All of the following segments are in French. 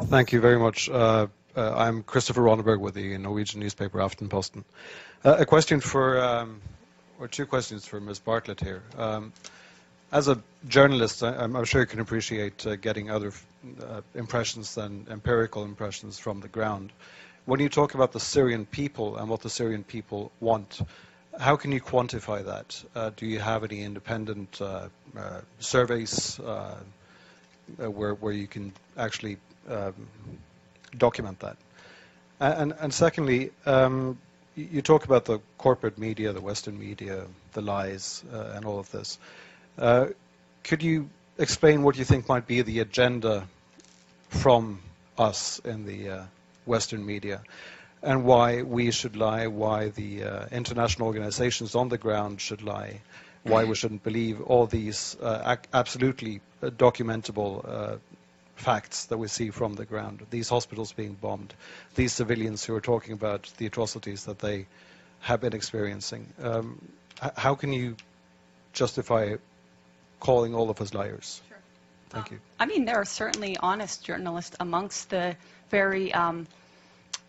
Thank you very much. I'm Christopher Ronneberg with the Norwegian newspaper Aftenposten. A question for, or two questions for Ms. Bartlett here. As a journalist, I'm sure you can appreciate getting other impressions than empirical impressions from the ground. When you talk about the Syrian people and what the Syrian people want, how can you quantify that? Do you have any independent surveys where you can actually document that? And secondly, you talk about the corporate media, the Western media, the lies, and all of this. Could you explain what you think might be the agenda from us in the Western media, and why we should lie, why the international organizations on the ground should lie, why we shouldn't believe all these absolutely documentable facts that we see from the ground, these hospitals being bombed, these civilians who are talking about the atrocities that they have been experiencing. How can you justify calling all of us liars? Sure. Thank you. I mean, there are certainly honest journalists amongst the very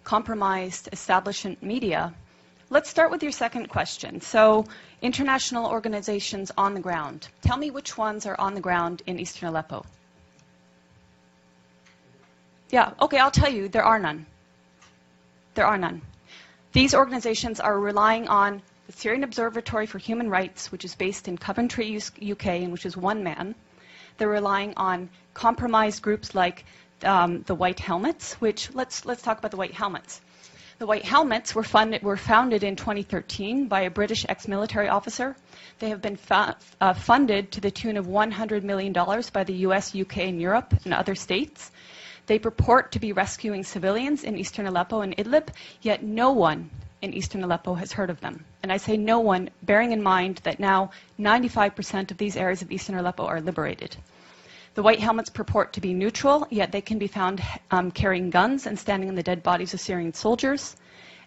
compromised establishment media. Let's start with your second question. So, international organizations on the ground. Tell me which ones are on the ground in eastern Aleppo. Yeah, okay, I'll tell you, there are none. There are none. These organizations are relying on the Syrian Observatory for Human Rights, which is based in Coventry, UK, and which is one man. They're relying on compromised groups like the White Helmets, which, let's talk about the White Helmets. The White Helmets were founded in 2013 by a British ex-military officer. They have been funded to the tune of $100 million by the US, UK, and Europe, and other states. They purport to be rescuing civilians in eastern Aleppo and Idlib, yet no one in eastern Aleppo has heard of them. And I say no one, bearing in mind that now 95% of these areas of eastern Aleppo are liberated. The White Helmets purport to be neutral, yet they can be found carrying guns and standing on the dead bodies of Syrian soldiers.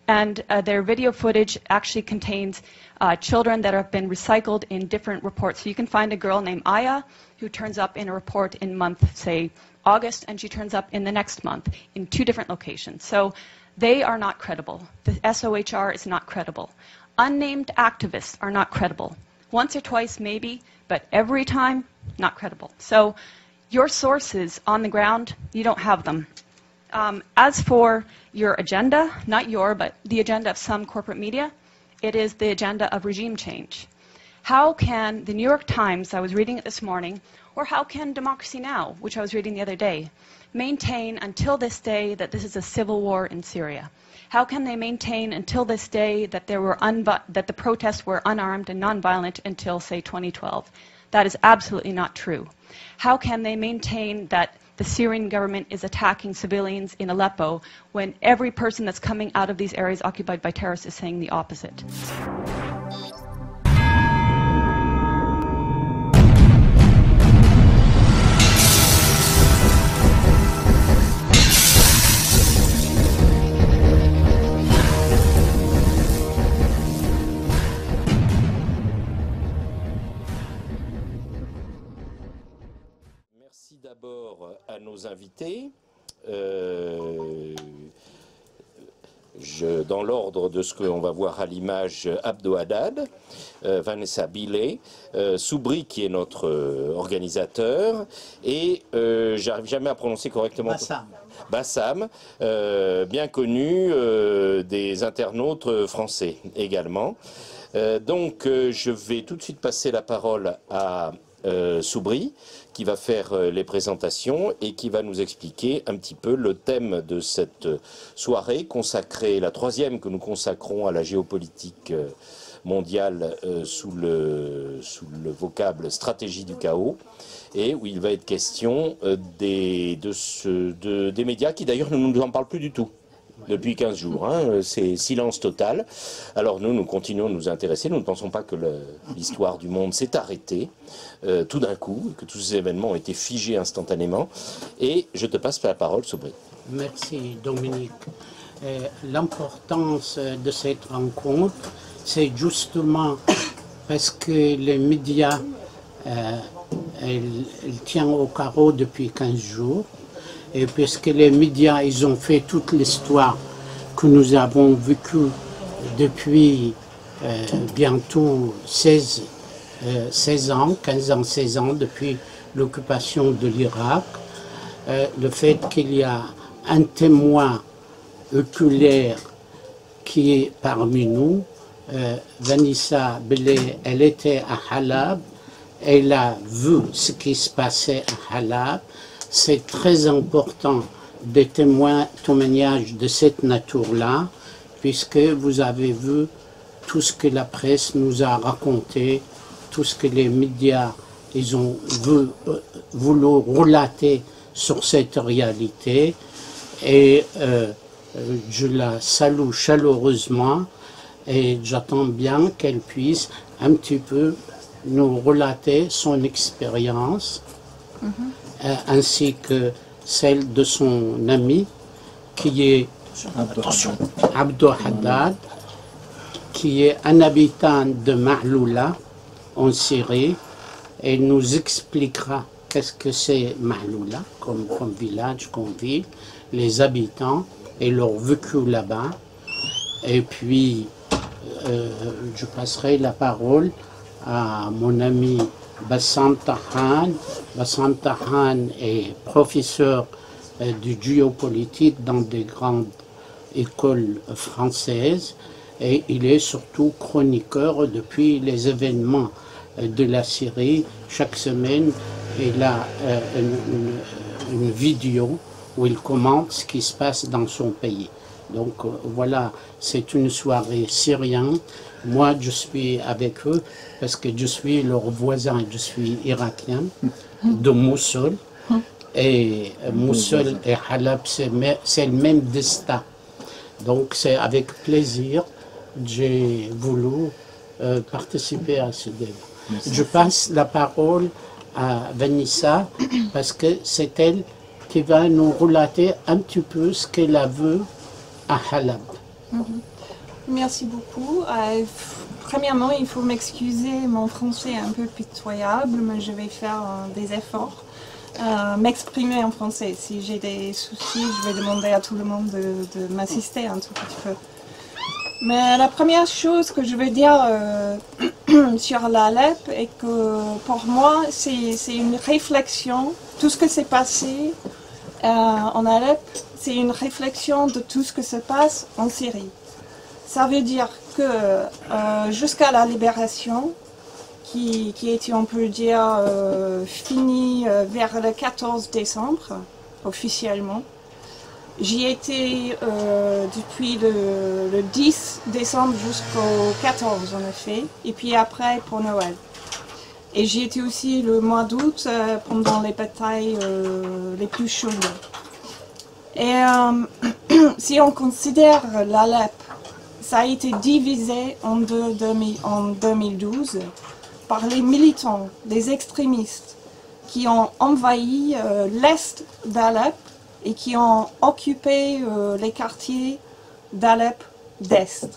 And their video footage actually contains children that have been recycled in different reports. So you can find a girl named Aya who turns up in a report in month, say, August, and she turns up in the next month in 2 different locations. So they are not credible. The SOHR is not credible. Unnamed activists are not credible. Once or twice, maybe, but every time, not credible. So your sources on the ground, you don't have them. As for your agenda, not your, but the agenda of some corporate media, it is the agenda of regime change. How can the New York Times, I was reading it this morning, or how can Democracy Now!, which I was reading the other day, maintain until this day that this is a civil war in Syria? How can they maintain until this day that that the protests were unarmed and nonviolent until, say, 2012? That is absolutely not true. How can they maintain that the Syrian government is attacking civilians in Aleppo when every person that's coming out of these areas occupied by terrorists is saying the opposite? Merci d'abord à nos invités. Dans l'ordre de ce qu'on va voir à l'image, Abdo Haddad, Vanessa Billet, Soubry qui est notre organisateur, et j'arrive jamais à prononcer correctement. Bassam, bien connu des internautes français également. Donc je vais tout de suite passer la parole à Soubry, qui va faire les présentations et qui va nous expliquer un petit peu le thème de cette soirée consacrée, la 3e que nous consacrons à la géopolitique mondiale sous le vocable stratégie du chaos, et où il va être question des médias qui d'ailleurs ne nous en parlent plus du tout. Depuis 15 jours, hein, c'est silence total. Alors nous continuons de nous intéresser. Nous ne pensons pas que l'histoire du monde s'est arrêtée tout d'un coup, que tous ces événements ont été figés instantanément. Et je te passe la parole, Soubry. Merci Dominique. L'importance de cette rencontre, c'est justement parce que les médias, elle tient au carreau depuis 15 jours. et puisque les médias, ils ont fait toute l'histoire que nous avons vécue depuis bientôt 16 ans, 15 ans, 16 ans, depuis l'occupation de l'Irak, le fait qu'il y a un témoin oculaire qui est parmi nous, Vanessa Billey, elle était à Halab, elle a vu ce qui se passait à Halab. C'est très important des témoignages de cette nature-là, puisque vous avez vu tout ce que la presse nous a raconté, tout ce que les médias ils ont voulu relater sur cette réalité. Et je la salue chaleureusement et j'attends bien qu'elle puisse un petit peu nous relater son expérience, ainsi que celle de son ami qui est Abdo Haddad, qui est un habitant de Mahloula en Syrie, et nous expliquera qu'est-ce que c'est Mahloula comme village, comme ville, les habitants et leur vécu là-bas. Et puis je passerai la parole à mon ami Bassam Tahan. Bassam Tahan est professeur de géopolitique dans des grandes écoles françaises et il est surtout chroniqueur depuis les événements de la Syrie. Chaque semaine, il a une vidéo où il commente ce qui se passe dans son pays. Donc voilà, c'est une soirée syrienne. Moi, je suis avec eux parce que je suis leur voisin, je suis irakien de Mossoul. Et Mossoul et Halab, c'est le même destin. Donc c'est avec plaisir que j'ai voulu participer à ce débat. Je passe la parole à Vanessa parce que c'est elle qui va nous relater un petit peu ce qu'elle a vu à Halab. Merci beaucoup. Premièrement, il faut m'excuser, mon français est un peu pitoyable, mais je vais faire des efforts. M'exprimer en français. Si j'ai des soucis, je vais demander à tout le monde de m'assister un tout petit peu. Mais la première chose que je veux dire sur l'Alep est que pour moi, c'est une réflexion. Tout ce que s'est passé en Alep, c'est une réflexion de tout ce que se passe en Syrie. Ça veut dire que jusqu'à la libération, qui était, on peut dire, finie vers le 14 décembre, officiellement, j'y étais depuis le 10 décembre jusqu'au 14 en effet, et puis après pour Noël. Et j'y étais aussi le mois d'août pendant les batailles les plus chaudes. Et si on considère l'Alep, ça a été divisé en 2012 par les militants, les extrémistes qui ont envahi l'est d'Alep et qui ont occupé les quartiers d'Alep d'Est.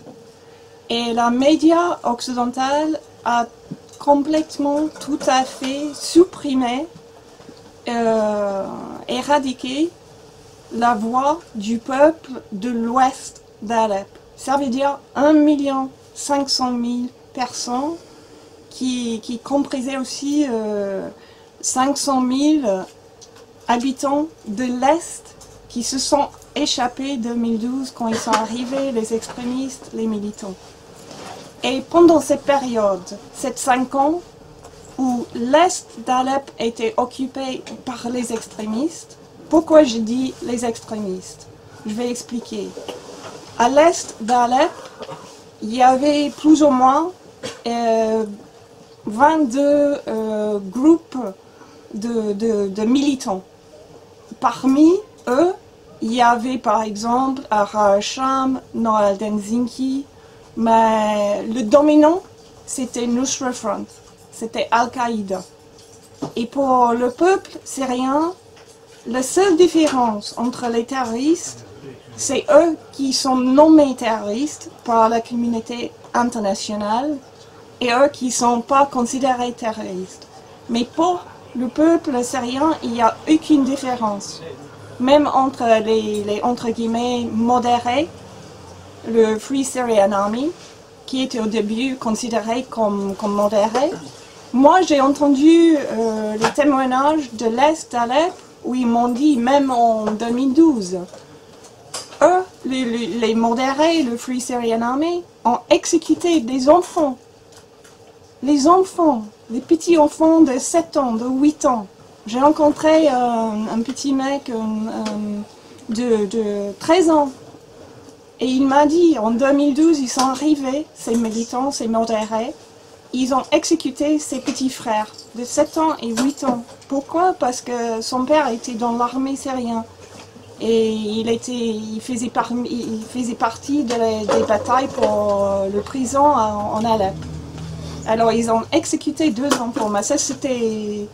Et la média occidentale a complètement, tout à fait supprimé, éradiqué la voix du peuple de l'ouest d'Alep. Ça veut dire 1 500 000 personnes qui comprisaient aussi 500 000 habitants de l'Est qui se sont échappés en 2012 quand ils sont arrivés, les extrémistes, les militants. Et pendant cette période, ces 5 ans, où l'Est d'Alep était occupé par les extrémistes, pourquoi je dis les extrémistes? Je vais expliquer. À l'Est d'Alep, il y avait plus ou moins 22 groupes de militants. Parmi eux, il y avait par exemple Ahrar Sham, Noal Denzinki, mais le dominant, c'était Nusra Front, c'était Al-Qaïda. Et pour le peuple syrien, la seule différence entre les terroristes, c'est eux qui sont nommés terroristes par la communauté internationale et eux qui ne sont pas considérés terroristes. Mais pour le peuple syrien, il n'y a aucune différence. même entre les entre guillemets modérés, le Free Syrian Army, qui était au début considéré comme modéré. Moi, j'ai entendu les témoignages de l'Est d'Alep où ils m'ont dit, même en 2012, eux, les modérés, le Free Syrian Army, ont exécuté des enfants. Les enfants, les petits enfants de 7 ans, de 8 ans. J'ai rencontré un petit mec de 13 ans. Et il m'a dit, en 2012, ils sont arrivés, ces militants, ces modérés, ils ont exécuté ses petits frères de 7 ans et 8 ans. Pourquoi? Parce que son père était dans l'armée syrienne. Et il faisait partie des batailles pour le prison en Alep. Alors ils ont exécuté 2 enfants. Mais ça, c'était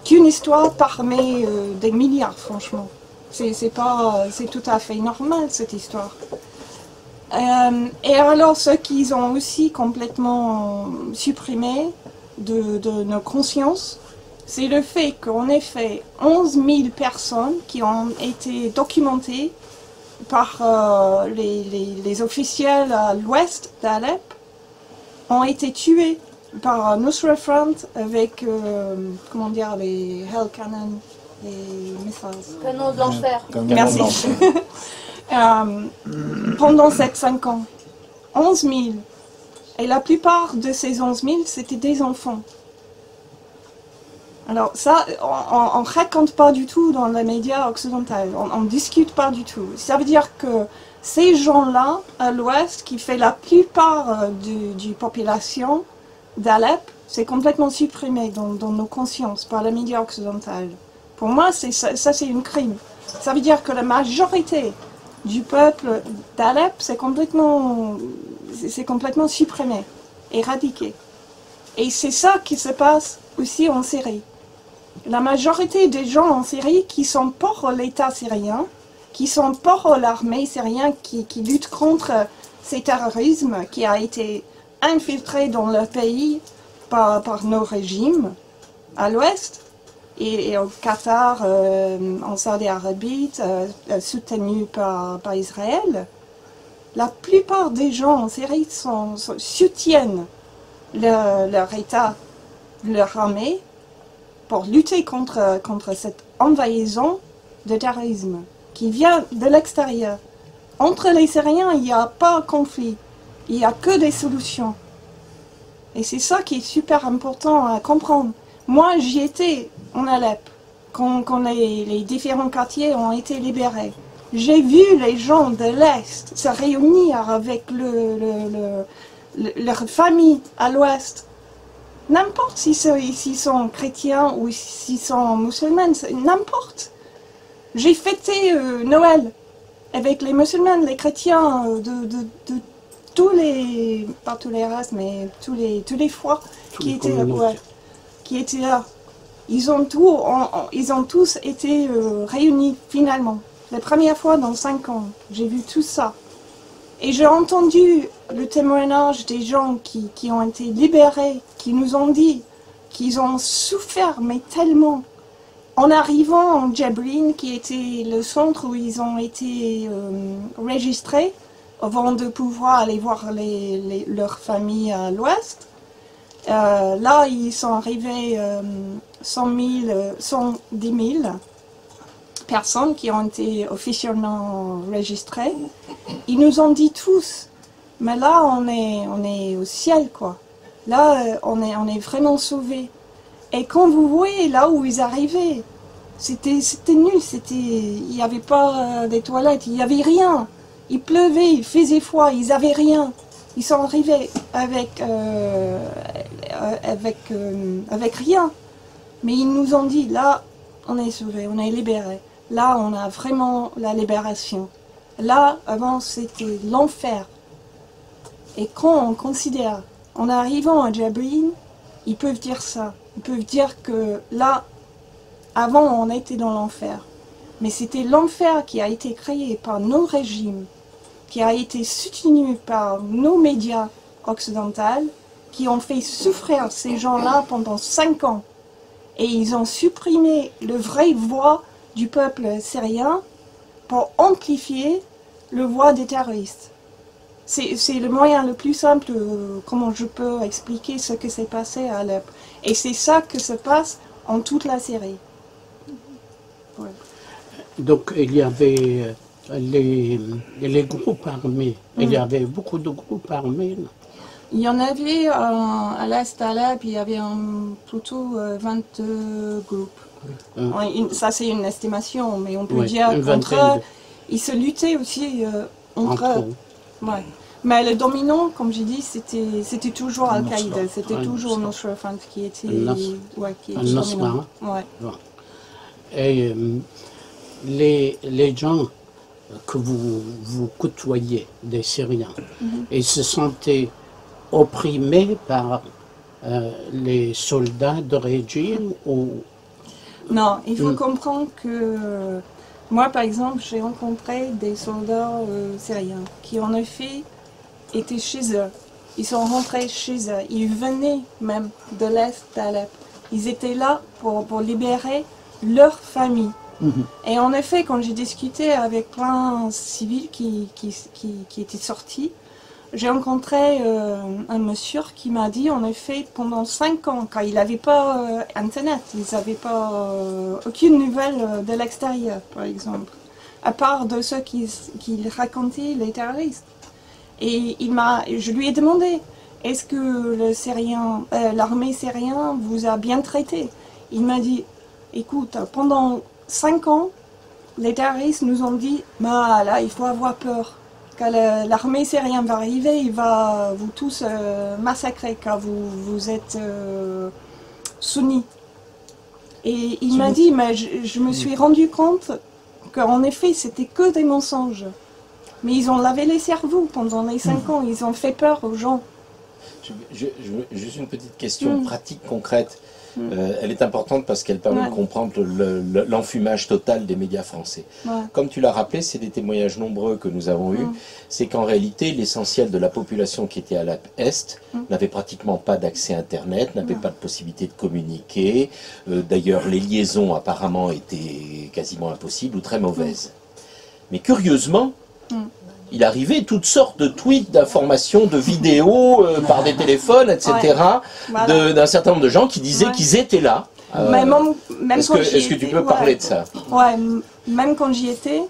qu'une histoire parmi des milliards, franchement. C'est tout à fait normal, cette histoire. Et alors, ce qu'ils ont aussi complètement supprimé de nos consciences, c'est le fait qu'en effet, 11 000 personnes qui ont été documentées par les officiels à l'ouest d'Alep ont été tuées par Nusra Front avec, comment dire, les Hell Cannon, les missiles. Canon de l'enfer. Merci. Pendant 7-5 ans, 11 000. Et la plupart de ces 11 000, c'était des enfants. Alors ça, on ne raconte pas du tout dans les médias occidentaux, on ne discute pas du tout. Ça veut dire que ces gens-là, à l'ouest, qui fait la plupart du population d'Alep, c'est complètement supprimé dans nos consciences par les médias occidentaux. Pour moi, ça c'est un crime. Ça veut dire que la majorité du peuple d'Alep, c'est complètement supprimé, éradiqué. Et c'est ça qui se passe aussi en Syrie. La majorité des gens en Syrie qui sont pour l'État syrien, qui sont pour l'armée syrienne qui lutte contre ce terrorisme qui a été infiltré dans le pays par nos régimes à l'ouest, et au Qatar, en Saudi Arabie, soutenu par Israël, la plupart des gens en Syrie soutiennent leur État, leur armée, pour lutter contre cette envahison de terrorisme qui vient de l'extérieur. Entre les Syriens, il n'y a pas de conflit, il n'y a que des solutions. Et c'est ça qui est super important à comprendre. Moi, j'y étais en Alep, quand les différents quartiers ont été libérés. J'ai vu les gens de l'Est se réunir avec leur famille à l'Ouest. N'importe s'ils sont chrétiens ou s'ils sont musulmans, n'importe. J'ai fêté Noël avec les musulmans, les chrétiens de tous les, pas tous les races, mais tous les foi qui étaient là. Ils ont tous été réunis finalement. La première fois dans 5 ans, j'ai vu tout ça. Et j'ai entendu le témoignage des gens qui ont été libérés, qui nous ont dit qu'ils ont souffert, mais tellement. En arrivant en Jablin, qui était le centre où ils ont été enregistrés, avant de pouvoir aller voir leurs familles à l'ouest, là, ils sont arrivés 110 000 personnes qui ont été officiellement enregistrées. Ils nous ont dit tous, mais là, on est au ciel, quoi. Là, on est vraiment sauvés. Et quand vous voyez là où ils arrivaient, c'était nul, il n'y avait pas des toilettes, il n'y avait rien. Il pleuvait, il faisait froid, ils n'avaient rien. Ils sont arrivés avec rien. Mais ils nous ont dit, là, on est sauvés, on est libérés. Là, on a vraiment la libération. Là, avant, c'était l'enfer. Et quand on considère, en arrivant à Jablin, ils peuvent dire ça. Ils peuvent dire que là, avant, on était dans l'enfer. Mais c'était l'enfer qui a été créé par nos régimes, qui a été soutenu par nos médias occidentaux, qui ont fait souffrir ces gens-là pendant 5 ans. Et ils ont supprimé le vrai voix du peuple syrien pour amplifier le voix des terroristes. C'est le moyen le plus simple, comment je peux expliquer ce qui s'est passé à Alep. Et c'est ça que se passe en toute la Syrie. Ouais. Donc il y avait les groupes armés, il y avait beaucoup de groupes armés. Là. Il y en avait à l'est d'Alep, il y avait plutôt 20 groupes. Ça c'est une estimation, mais on peut dire qu'entre eux, ils se luttaient aussi entre eux. Ouais. Mais le dominant, comme j'ai dit, c'était toujours Al-Qaïda, c'était toujours Nusra Front qui était dominant. Ouais. Et les gens que vous côtoyez, des Syriens, ils se sentaient opprimés par les soldats de régime ou... Non, il faut comprendre que moi, par exemple, j'ai rencontré des soldats syriens qui, en effet, étaient chez eux. Ils sont rentrés chez eux. Ils venaient même de l'Est d'Alep. Ils étaient là pour libérer leur famille. Et en effet, quand j'ai discuté avec plein de civils qui étaient sortis, j'ai rencontré un monsieur qui m'a dit, en effet, pendant 5 ans, quand il n'avait pas Internet, ils n'avaient pas aucune nouvelle de l'extérieur, par exemple, à part de ceux qui racontaient les terroristes. Et je lui ai demandé, est-ce que l'armée syrienne vous a bien traité? Il m'a dit, écoute, pendant 5 ans, les terroristes nous ont dit, bah là, il faut avoir peur. Quand l'armée syrienne va arriver, il va vous tous massacrer quand vous êtes sunnis. Et il m'a dit, mais je me suis rendu compte qu'en effet, c'était que des mensonges. Mais ils ont lavé les cerveaux pendant les 5 ans, ils ont fait peur aux gens. Juste une petite question pratique, concrète. Elle est importante parce qu'elle permet de comprendre l'enfumage total des médias français. Comme tu l'as rappelé, c'est des témoignages nombreux que nous avons eus. C'est qu'en réalité, l'essentiel de la population qui était à l'Est n'avait pratiquement pas d'accès Internet, n'avait pas de possibilité de communiquer. D'ailleurs, les liaisons apparemment étaient quasiment impossibles ou très mauvaises. Mais curieusement, il arrivait toutes sortes de tweets, d'informations, de vidéos par des téléphones, etc. D'un certain nombre de gens qui disaient qu'ils étaient là. Est-ce que tu peux parler de ça? Ouais, même quand j'y étais,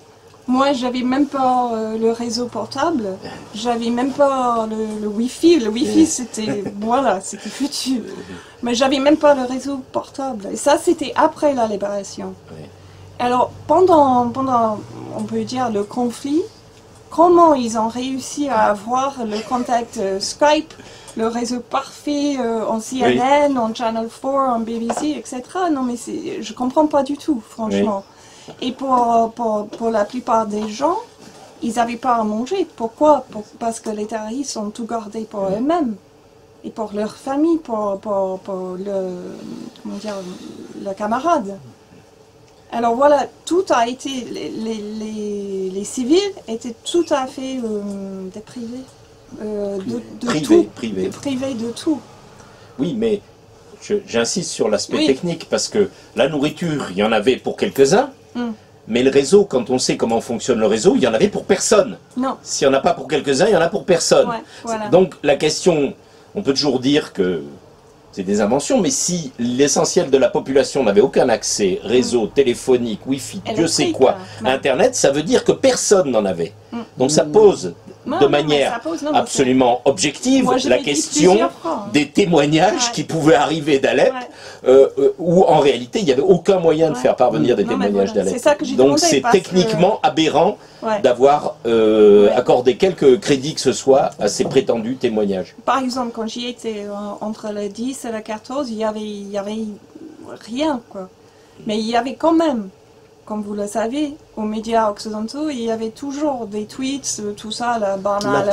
moi j'avais même pas le réseau portable, j'avais même pas le Wi-Fi. Le Wi-Fi c'était, voilà, c'était foutu. Mais j'avais même pas le réseau portable. Et ça c'était après la libération. Alors pendant, on peut dire, le conflit, comment ils ont réussi à avoir le contact Skype, le réseau parfait en CNN, en Channel 4, en BBC, etc. Non mais je comprends pas du tout, franchement. Et pour la plupart des gens, ils n'avaient pas à manger. Pourquoi? Parce que les terroristes ont tout gardé pour eux-mêmes. Et pour leur famille, pour le camarade. Alors voilà, tout a été, les civils étaient tout à fait déprivés privés de tout. Oui, mais j'insiste sur l'aspect technique, parce que la nourriture, il y en avait pour quelques-uns, mais le réseau, quand on sait comment fonctionne le réseau, il n'y en avait pour personne. Non. S'il n'y en a pas pour quelques-uns, il y en a pour personne. Voilà. Donc la question, on peut toujours dire que c'est des inventions, mais si l'essentiel de la population n'avait aucun accès, réseau, téléphonique, Wi-Fi, Dieu sait quoi, Internet, ça veut dire que personne n'en avait. Donc ça pose de manière absolument objective la question des témoignages qui pouvaient arriver d'Alep, où en réalité il n'y avait aucun moyen de faire parvenir des témoignages d'Alep. Donc c'est techniquement aberrant d'avoir accordé quelques crédits que ce soit à ces prétendus témoignages. Par exemple, quand j'y étais entre le 10 et le 14, il y avait rien, quoi. Mais il y avait quand même, comme vous le savez, aux médias occidentaux, il y avait toujours des tweets, tout ça, la Bana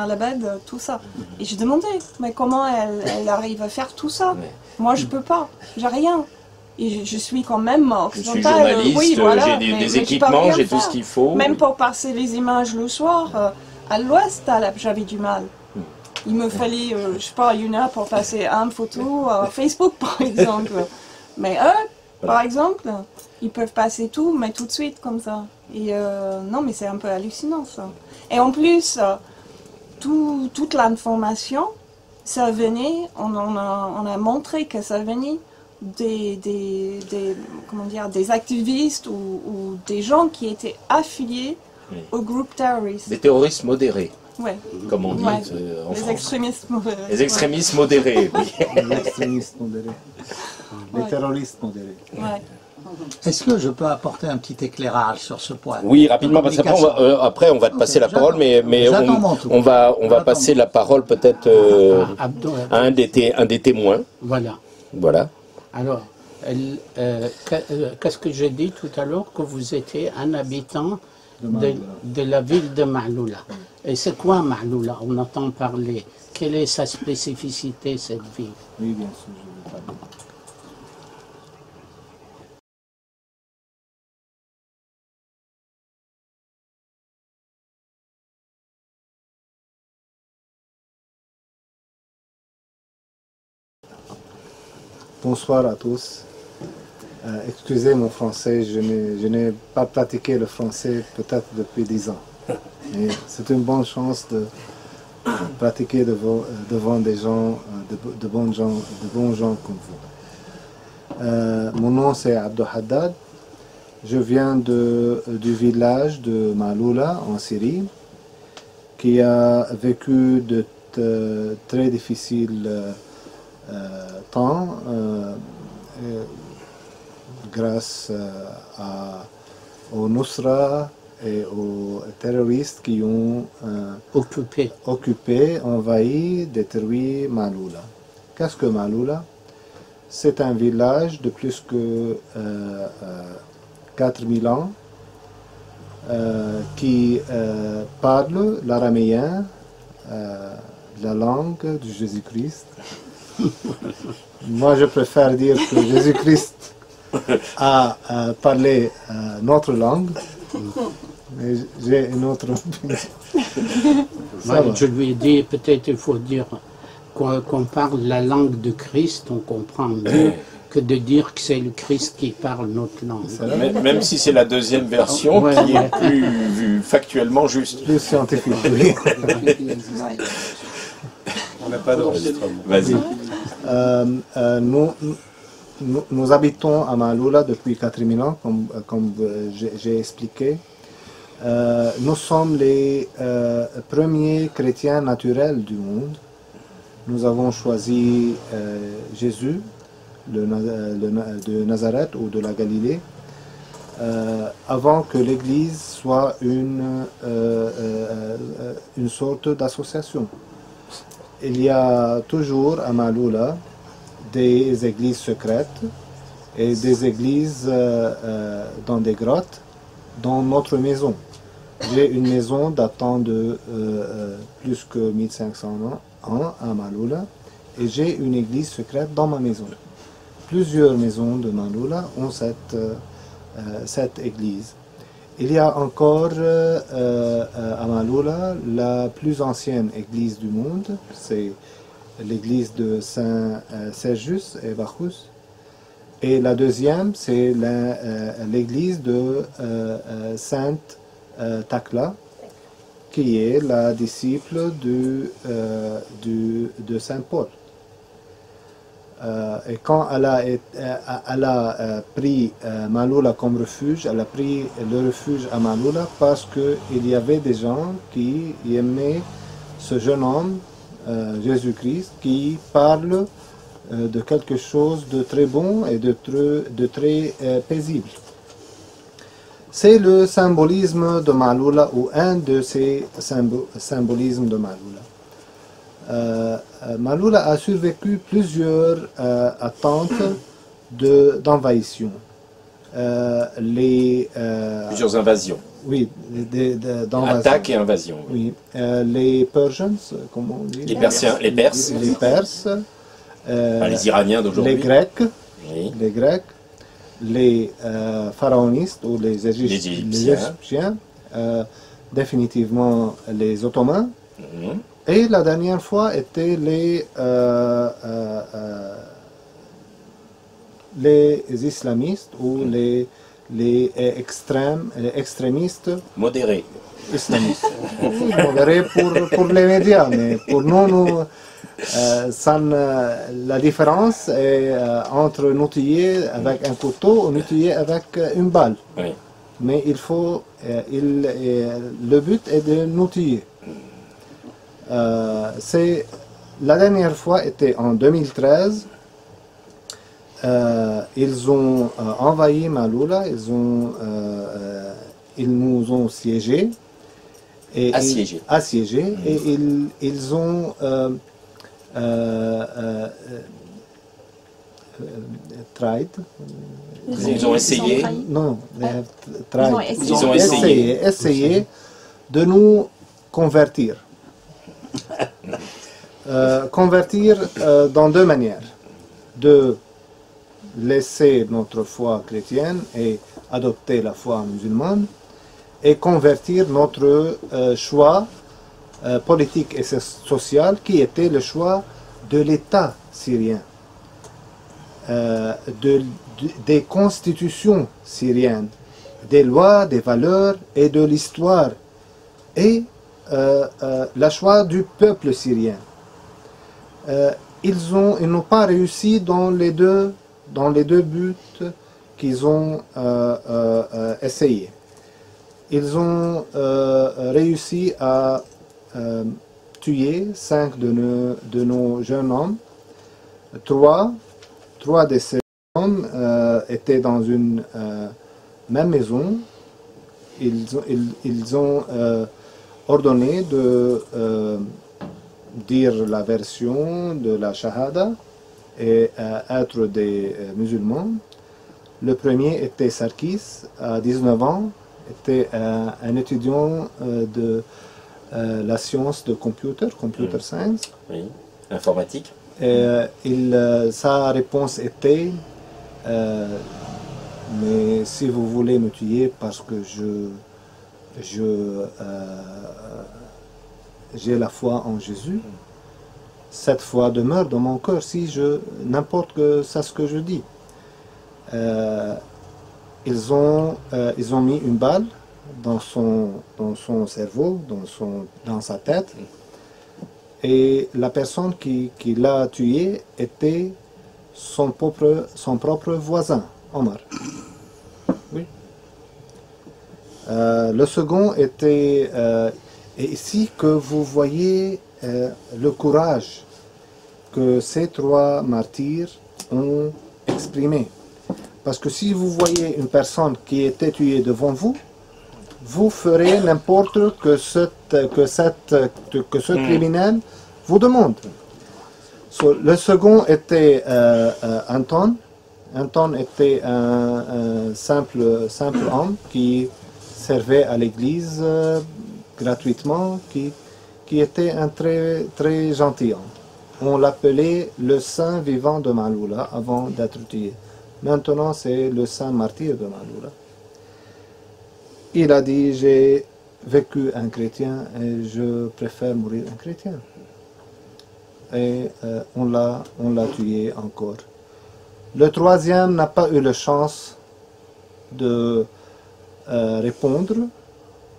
al-Abed, tout ça. Et je demandais, mais comment elle arrive à faire tout ça? Moi, je peux pas, j'ai rien. Et je suis quand même occidentale. Je suis journaliste, j'ai des équipements, j'ai tout ce qu'il faut. Même pour passer les images le soir, à l'ouest, j'avais du mal. Il me fallait, je sais pas, 1 heure pour passer une photo à Facebook, par exemple. Mais eux, Par exemple, ils peuvent passer tout, mais tout de suite comme ça. Et non, mais c'est un peu hallucinant ça. Et en plus, toute l'information, ça venait, on a montré que ça venait comment dire, des activistes ou des gens qui étaient affiliés au groupe terroriste. Des terroristes modérés, Ouais. comme on dit Ouais. en Les France. extrémistes. Les extrémistes modérés, oui. Les extrémistes modérés. Les Ouais. terroristes modérés. Ouais. Est-ce que je peux apporter un petit éclairage sur ce point? Oui, rapidement, parce qu'après après, on va te passer la parole, mais j'attends mon tour. on va J'attends passer mon la parole peut-être à un des témoins. Voilà. Voilà. Alors, qu'est-ce que j'ai dit tout à l'heure? Que vous étiez un habitant de la ville de Ma'loula. Et c'est quoi Ma'loula? On entend parler. Quelle est sa spécificité, cette ville? Oui, bien sûr, je vais parler. Bonsoir à tous. Excusez mon français, je n'ai pas pratiqué le français peut-être depuis 10 ans. Et c'est une bonne chance de pratiquer devant des gens, de bons gens comme vous. Mon nom c'est Abdou Haddad. Je viens du village de Ma'loula en Syrie, qui a vécu de très difficiles temps grâce au Nusra et aux terroristes qui ont occupé, envahi, détruit Ma'loula. Qu'est-ce que Ma'loula? C'est un village de plus que 4000 ans qui parle l'araméen, la langue de Jésus-Christ. Moi, je préfère dire que Jésus-Christ a parlé notre langue, mais j'ai une autre opinion. Je lui ai dit, peut-être il faut dire qu'on parle la langue de Christ, on comprend mieux que de dire que c'est le Christ qui parle notre langue. Même si c'est la deuxième version qui est plus factuellement juste. Plus scientifique, oui. On n'a pas d'enregistrement. Vas-y. Nous habitons à Ma'loula depuis 4000 ans, comme j'ai expliqué. Nous sommes les premiers chrétiens naturels du monde. Nous avons choisi Jésus de Nazareth ou de la Galilée avant que l'Église soit une sorte d'association. Il y a toujours à Ma'loula des églises secrètes et des églises dans des grottes, dans notre maison. J'ai une maison datant de plus que 1500 ans à Ma'loula et j'ai une église secrète dans ma maison. Plusieurs maisons de Ma'loula ont cette église. Il y a encore à Ma'loula la plus ancienne église du monde, c'est l'église de Saint Sergius et Bacchus. Et la deuxième, c'est l'église de Sainte Thakla, qui est la disciple de Saint Paul. Et quand elle a pris Ma'loula comme refuge, elle a pris le refuge à Ma'loula parce qu'il y avait des gens qui aimaient ce jeune homme, Jésus-Christ, qui parle de quelque chose de très bon et de très paisible. C'est le symbolisme de Ma'loula, ou un de ces symbolismes de Ma'loula. Ma'loula a survécu plusieurs attentes d'envahissement. Plusieurs invasions. Oui, attaques et invasions. Oui. Les Persians, comment on dit? Les Persiens, les Perses. Les Perses. Les Iraniens d'aujourd'hui. Les Grecs. Oui. Les Grecs. Les pharaonistes ou les Égyptiens. Définitivement les Ottomans. Et la dernière fois étaient les islamistes ou les extrémistes Modéré. islamistes. Oui, modérés pour les médias, mais pour nous, la différence est entre nous tuer avec un couteau ou nous tuer avec une balle. Oui. Mais le but est de nous tuer. La dernière fois était en 2013. Ils ont envahi Maaloula, ils nous ont siégés. Assiégés. Et ils ont tried. Ils ont essayé. Non, they have tried. Ils ont essayé de nous convertir. Convertir dans deux manières. De laisser notre foi chrétienne et adopter la foi musulmane, et convertir notre choix politique et social qui était le choix de l'État syrien, des constitutions syriennes, des lois, des valeurs et de l'histoire, et le choix du peuple syrien. Ils n'ont pas réussi dans les deux buts qu'ils ont essayé. Ils ont réussi à tuer 5 de nos jeunes hommes. Trois de ces hommes étaient dans une même maison. Ils ont ordonné de dire la version de la Shahada et être des musulmans. Le premier était Sarkis, à 19 ans, était un étudiant de la science de computer science. Oui, informatique. Sa réponse était mais si vous voulez me tuer parce que j'ai la foi en Jésus, cette foi demeure dans mon cœur si n'importe que c'est ce que je dis. Ils ont mis une balle dans son cerveau, dans sa tête, et la personne qui l'a tué était son propre voisin, Omar. Oui. Le second était et ici que vous voyez le courage que ces 3 martyrs ont exprimé. Parce que si vous voyez une personne qui était tuée devant vous, vous ferez n'importe que ce criminel vous demande. Le second était Anton. Anton était un simple homme qui servait à l'église gratuitement, qui était un très, très gentil homme. On l'appelait le saint vivant de Maaloula avant d'être tué. Maintenant, c'est le saint martyr de Maaloula. Il a dit, j'ai vécu un chrétien et je préfère mourir un chrétien. Et on l'a tué encore. Le troisième n'a pas eu la chance de répondre,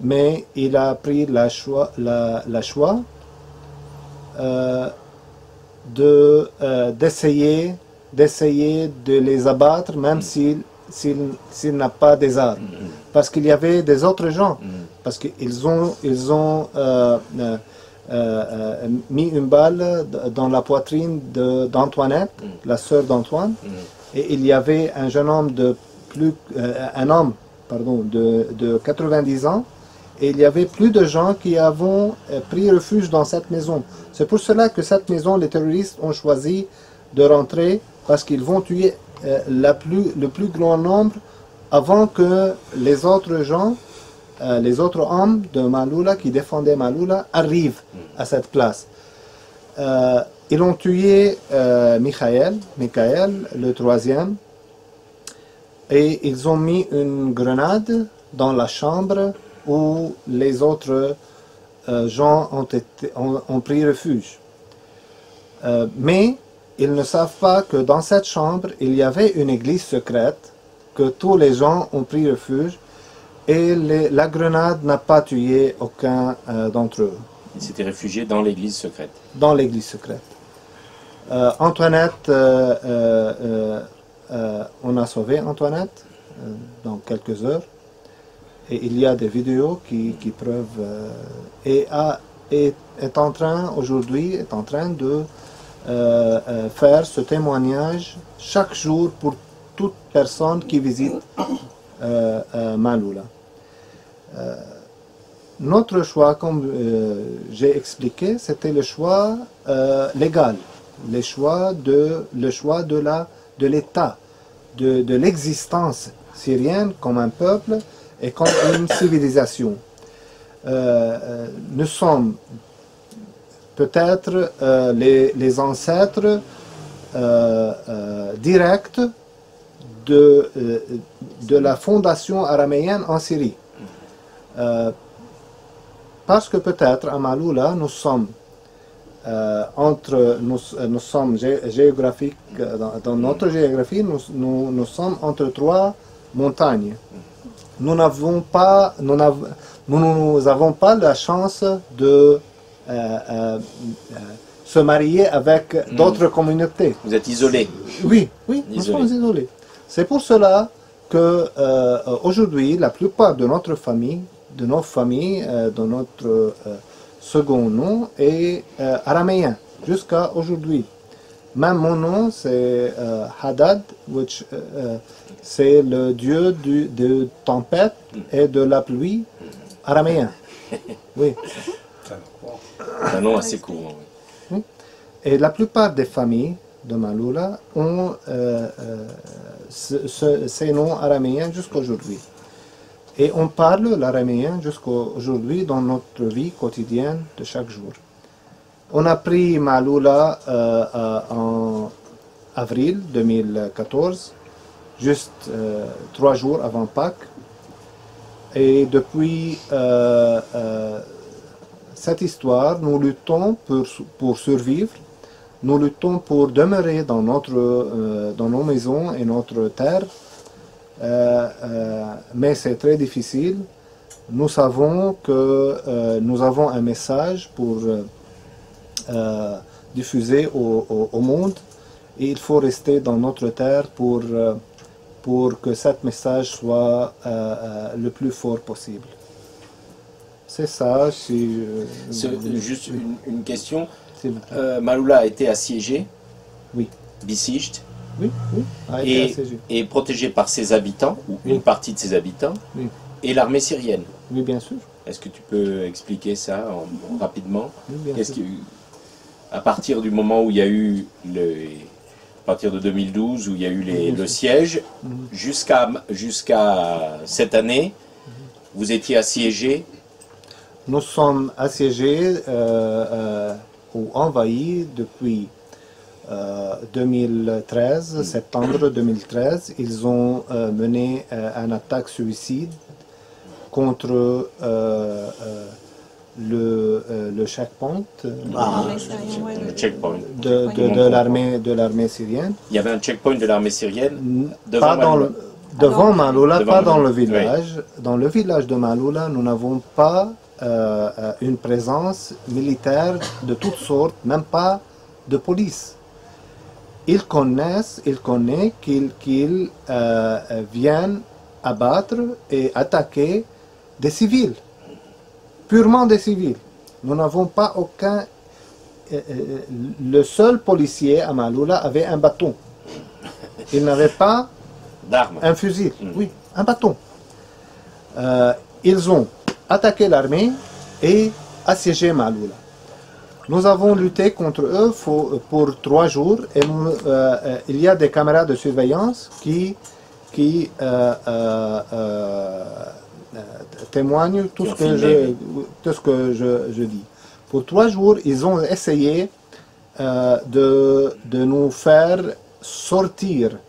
mais il a pris la choix d'essayer de les abattre, même s'il n'a pas des armes. Parce qu'il y avait des autres gens. Parce qu'ils ont mis une balle dans la poitrine d'Antoinette, la sœur d'Antoine, et il y avait un jeune homme de 90 ans, et il y avait plus de gens qui avaient pris refuge dans cette maison. C'est pour cela que cette maison, les terroristes ont choisi de rentrer, parce qu'ils vont tuer le plus grand nombre avant que les autres gens, les autres hommes de Maaloula qui défendaient Maaloula arrivent à cette place. Ils ont tué Michael, le troisième, et ils ont mis une grenade dans la chambre où les autres gens ont pris refuge. Mais ils ne savent pas que dans cette chambre, il y avait une église secrète, que tous les gens ont pris refuge, et la grenade n'a pas tué aucun d'entre eux. Ils s'étaient réfugiés dans l'église secrète. Dans l'église secrète. Antoinette, on a sauvé Antoinette dans quelques heures. Et il y a des vidéos qui prouvent... est en train, aujourd'hui, est en train de faire ce témoignage chaque jour pour toute personne qui visite Maaloula. Notre choix, comme j'ai expliqué, c'était le choix légal, le choix de l'État, de l'existence syrienne comme un peuple et comme une civilisation. Nous sommes peut-être les ancêtres directs de la fondation araméenne en Syrie. Parce que peut-être à Maaloula, nous sommes géographiques, dans notre géographie, nous sommes entre trois montagnes. Nous n'avons pas la chance de se marier avec d'autres communautés. Vous êtes isolés. Oui, nous sommes isolés. C'est pour cela que aujourd'hui, la plupart de nos familles, de notre second nom est araméen, jusqu'à aujourd'hui. Même mon nom, c'est Hadad, c'est le dieu de tempête et de la pluie araméen. Oui. Un nom assez courant. Oui. Et la plupart des familles de Maaloula ont ces noms araméens jusqu'aujourd'hui. Et on parle l'araméen jusqu'aujourd'hui dans notre vie quotidienne de chaque jour. On a pris Maaloula en avril 2014, juste 3 jours avant Pâques. Et depuis cette histoire, nous luttons pour survivre. Nous luttons pour demeurer dans nos maisons et notre terre. Mais c'est très difficile. Nous savons que nous avons un message pour diffuser au monde et il faut rester dans notre terre pour que ce message soit le plus fort possible. C'est ça. Juste une question. Maaloula a été assiégée. Oui. Besieged. Oui, et protégé par ses habitants, ou une partie de ses habitants, et l'armée syrienne. Oui, bien sûr. Est-ce que tu peux expliquer ça rapidement? Oui, bien sûr. À partir du moment où il y a eu, à partir de 2012, où il y a eu le siège, jusqu'à cette année, vous étiez assiégés? Nous sommes assiégés ou envahis depuis 2013, septembre 2013, ils ont mené une attaque suicide contre le checkpoint, de l'armée syrienne. Il y avait un checkpoint de l'armée syrienne devant Maaloula, pas dans le village. Oui. Dans le village de Maaloula, nous n'avons pas une présence militaire de toutes sortes, même pas de police. Ils connaissent qu'ils viennent abattre et attaquer des civils, purement des civils. Nous n'avons pas aucun... le seul policier à Maaloula avait un bâton. Il n'avait pas un fusil, oui, un bâton. Ils ont attaqué l'armée et assiégé Maaloula. Nous avons lutté contre eux pour 3 jours et il y a des caméras de surveillance qui témoignent tout ce que je dis. Pour 3 jours, ils ont essayé de nous faire sortir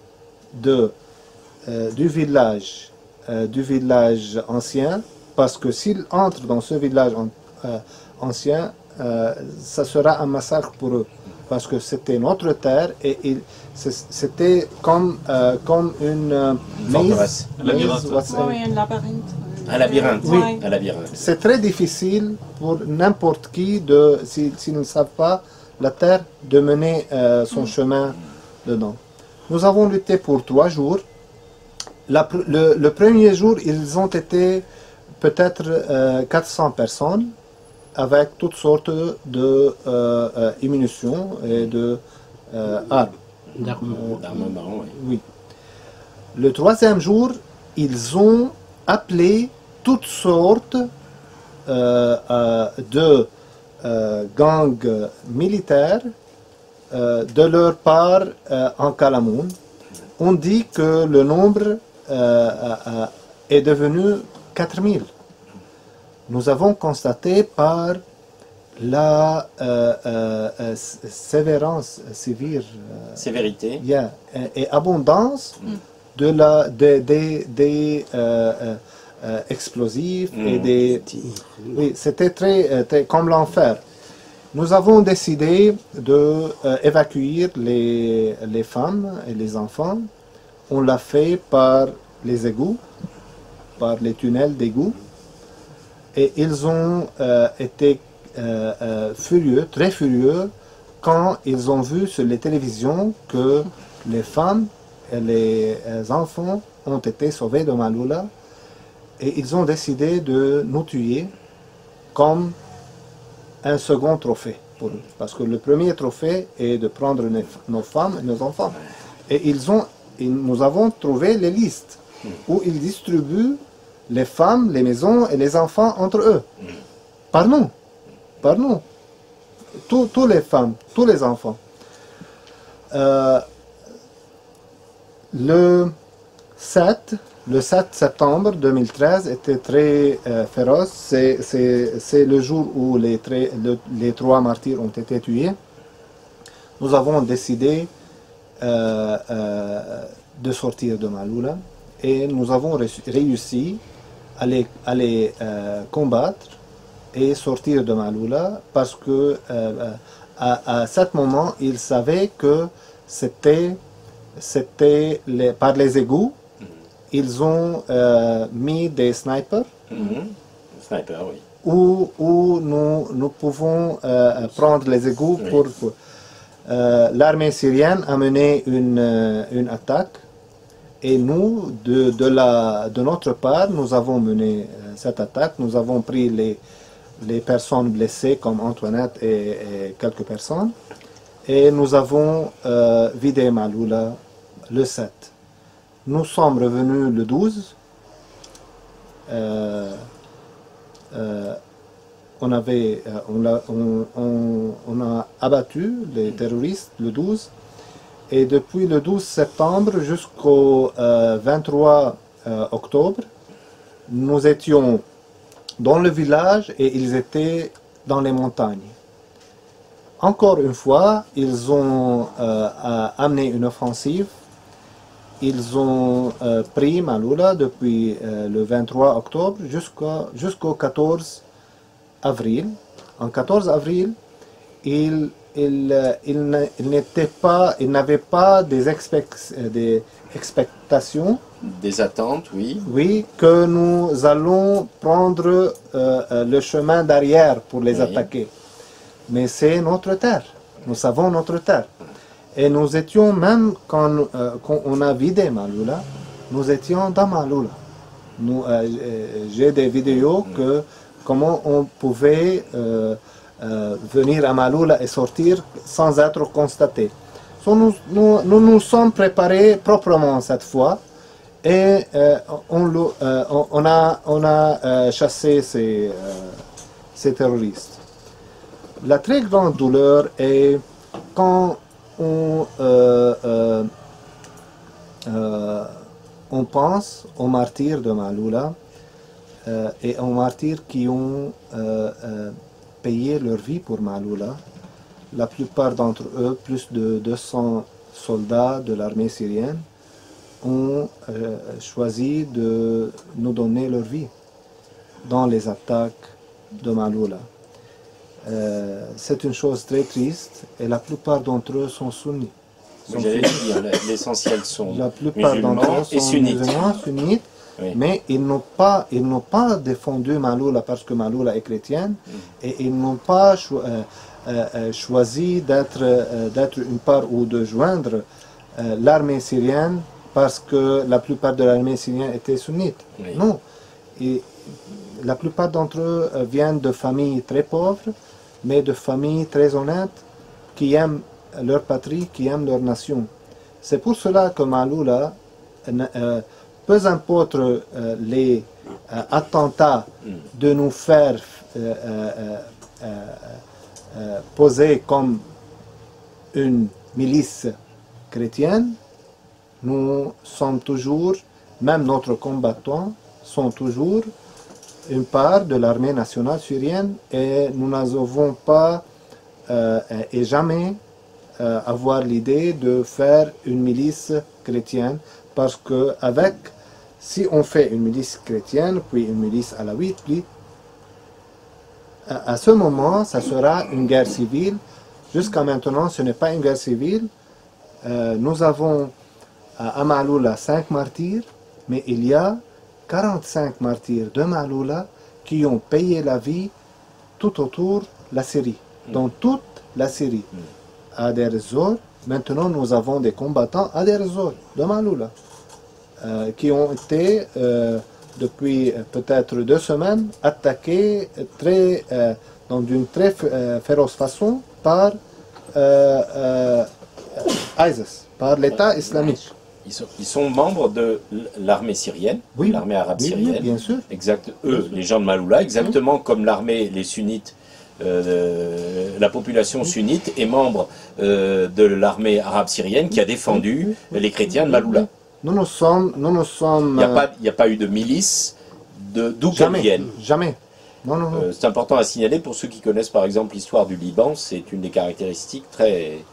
du village ancien, parce que s'ils entrent dans ce village ancien, ça sera un massacre pour eux. parce que c'était notre terre et c'était comme une forteresse. Oui, un labyrinthe. Un labyrinthe, Oui. un labyrinthe. C'est très difficile pour n'importe qui, s'ils ne savent pas la terre, de mener son chemin dedans. Nous avons lutté pour 3 jours. Le premier jour, ils ont été peut-être 400 personnes avec toutes sortes de munitions et de armes. D'armement, oui. Oui. Le 3e jour, ils ont appelé toutes sortes de gangs militaires de leur part en Kalamoun. On dit que le nombre est devenu 4000. Nous avons constaté par la sévérance sévère, Sévérité. et abondance des explosifs et des... Oui, c'était très comme l'enfer. Nous avons décidé d'évacuer les femmes et les enfants. On l'a fait par les égouts, par les tunnels d'égouts. Et ils ont été furieux, très furieux, quand ils ont vu sur les télévisions que les femmes et les enfants ont été sauvés de Maaloula. Et ils ont décidé de nous tuer comme un second trophée pour eux. Parce que le premier trophée est de prendre nos femmes et nos enfants. Et nous avons trouvé les listes où ils distribuent les femmes, les maisons et les enfants entre eux. Par nous. Par nous. Tous les femmes, tous les enfants. Le 7 septembre 2013 était très féroce. C'est le jour où les 3 martyrs ont été tués. Nous avons décidé de sortir de Maaloula et nous avons réussi à les combattre et sortir de Maaloula parce que à ce moment, ils savaient que c'était par les égouts. Ils ont mis des snipers Sniper, oui. où nous pouvons prendre les égouts pour l'armée syrienne a mené une attaque et nous, de notre part, nous avons mené cette attaque. Nous avons pris les personnes blessées comme Antoinette et quelques personnes et nous avons vidé Maaloula le 7. Nous sommes revenus le 12. On a abattu les terroristes le 12. Et depuis le 12 septembre jusqu'au 23 octobre, nous étions dans le village et ils étaient dans les montagnes. Encore une fois, ils ont amené une offensive. Ils ont pris Maaloula depuis le 23 octobre jusqu'au 14 avril. En 14 avril, ils n'avaient pas des expectations. Des attentes, oui. Oui, que nous allons prendre le chemin d'arrière pour les attaquer. Mais c'est notre terre. Nous savons notre terre. Et nous étions, même quand on a vidé Maaloula, nous étions dans Maaloula. J'ai des vidéos que comment on pouvait venir à Maaloula et sortir sans être constaté. Nous nous sommes préparés proprement cette fois et on a chassé ces terroristes. La très grande douleur est quand on pense aux martyrs de Maaloula et aux martyrs qui ont payé leur vie pour Maaloula. La plupart d'entre eux, plus de 200 soldats de l'armée syrienne, ont choisi de nous donner leur vie dans les attaques de Maaloula. c'est une chose très triste et la plupart d'entre eux sont sunnis. J'allais dire, l'essentiel sont La plupart d'entre eux et sont sunnites. musulmans, sunnites, Oui. mais ils n'ont pas défendu Maaloula parce que Maaloula est chrétienne et ils n'ont pas choisi d'être une part ou de joindre l'armée syrienne parce que la plupart de l'armée syrienne était sunnite. Oui. Non. Et la plupart d'entre eux viennent de familles très pauvres, mais de familles très honnêtes qui aiment leur patrie, qui aiment leur nation. C'est pour cela que Maaloula, peu importe les attentats de nous faire poser comme une milice chrétienne, nous sommes toujours, même notre combattants sont toujours une part de l'armée nationale syrienne et nous n'avons pas et jamais avoir l'idée de faire une milice chrétienne parce que si on fait une milice chrétienne puis une milice alawite, puis à ce moment ça sera une guerre civile. Jusqu'à maintenant ce n'est pas une guerre civile. Nous avons à Maaloula 5 martyrs, mais il y a 45 martyrs de Maaloula qui ont payé la vie tout autour de la Syrie, dans toute la Syrie. À Deir ez-Zor, maintenant nous avons des combattants à Deir ez-Zor, de Maaloula, qui ont été, depuis peut-être 2 semaines, attaqués dans une très féroce façon par ISIS, par l'État islamique. Ils sont membres de l'armée syrienne, Oui. l'armée arabe Oui, syrienne. oui, bien sûr. Exact, eux, les gens de Maaloula, exactement comme l'armée, les sunnites, la population sunnite est membre de l'armée arabe syrienne qui a défendu les chrétiens de Maaloula. Nous sommes... Il n'y a pas eu de milice d'où qu'elle jamais, vienne. jamais. Non, non, non. C'est important à signaler pour ceux qui connaissent par exemple l'histoire du Liban, c'est une des caractéristiques très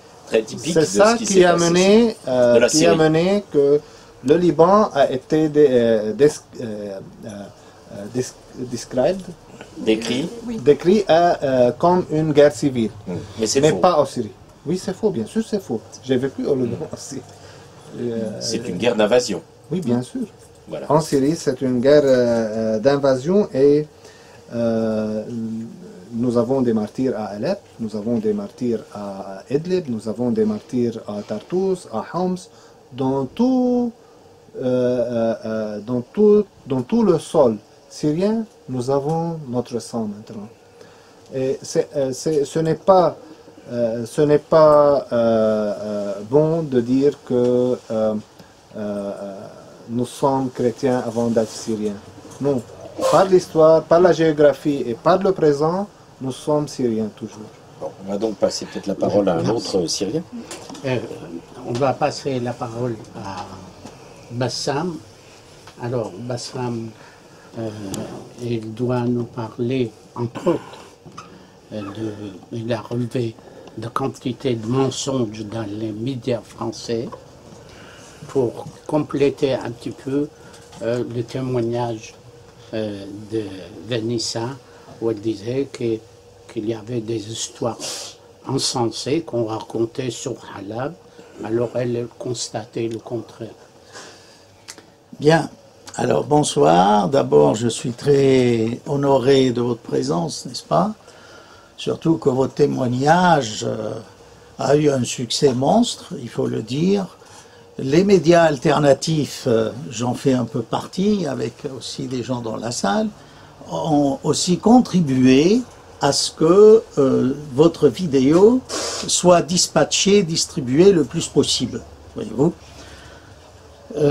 typiques de C'est ça ce qui qui s'est a passé. mené, de la Syrie. que le Liban a été décrit comme une guerre civile, Mais c'est mais faux. pas en Syrie. Oui, c'est faux, bien sûr, c'est faux. J'ai vécu au Liban aussi. C'est une guerre d'invasion. Oui, bien sûr. Voilà. En Syrie, c'est une guerre d'invasion et nous avons des martyrs à Alep, nous avons des martyrs à Idlib, nous avons des martyrs à Tartous, à Homs, dans tout le sol syrien, nous avons notre sang maintenant. Et ce n'est pas bon de dire que nous sommes chrétiens avant d'être syriens. Non. Par l'histoire, par la géographie et par le présent, nous sommes syriens toujours. Bon, on va donc passer peut-être la parole à un autre Syrien. On va passer la parole à Bassam. Alors, Bassam, il doit nous parler, entre autres, il a relevé de quantité de mensonges dans les médias français pour compléter un petit peu le témoignage de Vanessa, où elle disait qu'il y avait des histoires insensées qu'on racontait sur Halab, alors elle constatait le contraire. Bien, alors bonsoir. D'abord, je suis très honoré de votre présence, n'est-ce pas? Surtout que votre témoignage a eu un succès monstre, il faut le dire. Les médias alternatifs, j'en fais un peu partie, avec aussi des gens dans la salle, ont aussi contribué à ce que votre vidéo soit dispatchée, distribuée le plus possible, voyez-vous.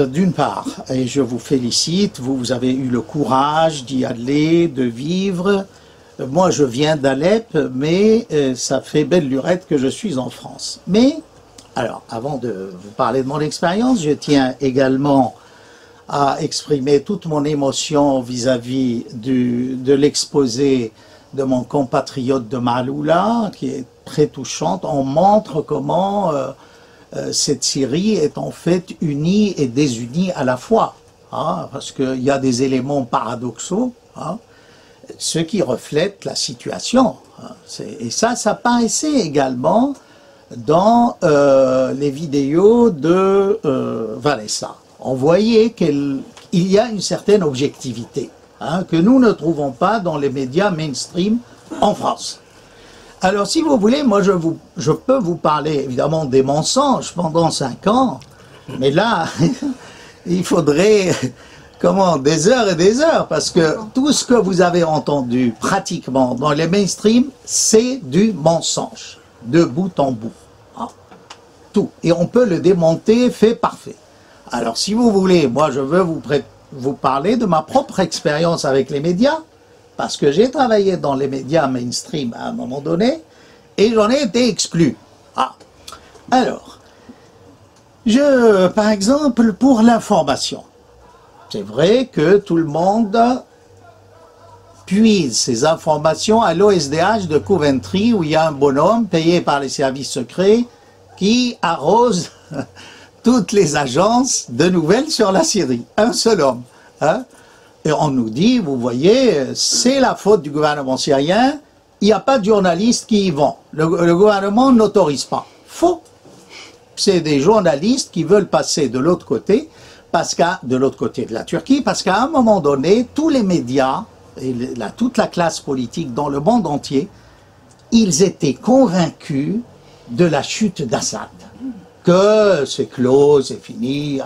D'une part, et je vous félicite, vous avez eu le courage d'y aller, de vivre. Moi, je viens d'Alep, mais ça fait belle lurette que je suis en France. Mais, alors, avant de vous parler de mon expérience, je tiens également à exprimer toute mon émotion vis-à-vis de l'exposé de mon compatriote de Maaloula, qui est très touchante. On montre comment cette Syrie est en fait unie et désunie à la fois, hein, parce qu'il y a des éléments paradoxaux. Hein. ce qui reflète la situation. Et ça paraissait également dans les vidéos de Vanessa. On voyait qu'il y a une certaine objectivité que nous ne trouvons pas dans les médias mainstream en France. Alors, si vous voulez, moi, je peux vous parler évidemment des mensonges pendant 5 ans, mais là, il faudrait, des heures et des heures, parce que tout ce que vous avez entendu pratiquement dans les mainstream, c'est du mensonge, de bout en bout. Tout. Et on peut le démonter fait par fait. Alors, si vous voulez, moi, je veux vous parler de ma propre expérience avec les médias, parce que j'ai travaillé dans les médias mainstream à un moment donné, et j'en ai été exclu. Alors, par exemple, pour l'information, c'est vrai que tout le monde puise ses informations à l'OSDH de Coventry, où il y a un bonhomme payé par les services secrets qui arrose toutes les agences de nouvelles sur la Syrie. Un seul homme. Et on nous dit, vous voyez, c'est la faute du gouvernement syrien, il n'y a pas de journalistes qui y vont. Le gouvernement n'autorise pas. Faux. C'est des journalistes qui veulent passer de l'autre côté, de l'autre côté de la Turquie, parce qu'à un moment donné, tous les médias, et toute la classe politique dans le monde entier, ils étaient convaincus de la chute d'Assad. Que c'est clos, c'est fini.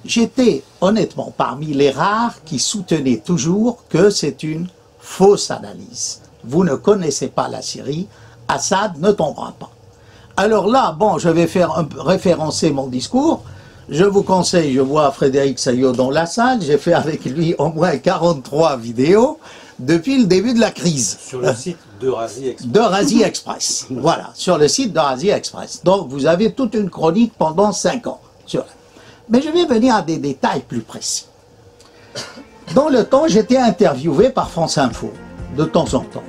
J'étais honnêtement parmi les rares qui soutenaient toujours que c'est une fausse analyse. Vous ne connaissez pas la Syrie, Assad ne tombera pas. Alors là, je vais référencer mon discours. Je vous conseille, je vois Frédéric Sayot dans la salle, j'ai fait avec lui au moins 43 vidéos depuis le début de la crise. Sur le site d'Eurasie Express. D'Eurasie Express, voilà, sur le site d'Eurasie Express. Donc vous avez toute une chronique pendant 5 ans. Mais je vais venir à des détails plus précis. Dans le temps, j'étais interviewé par France Info, de temps en temps.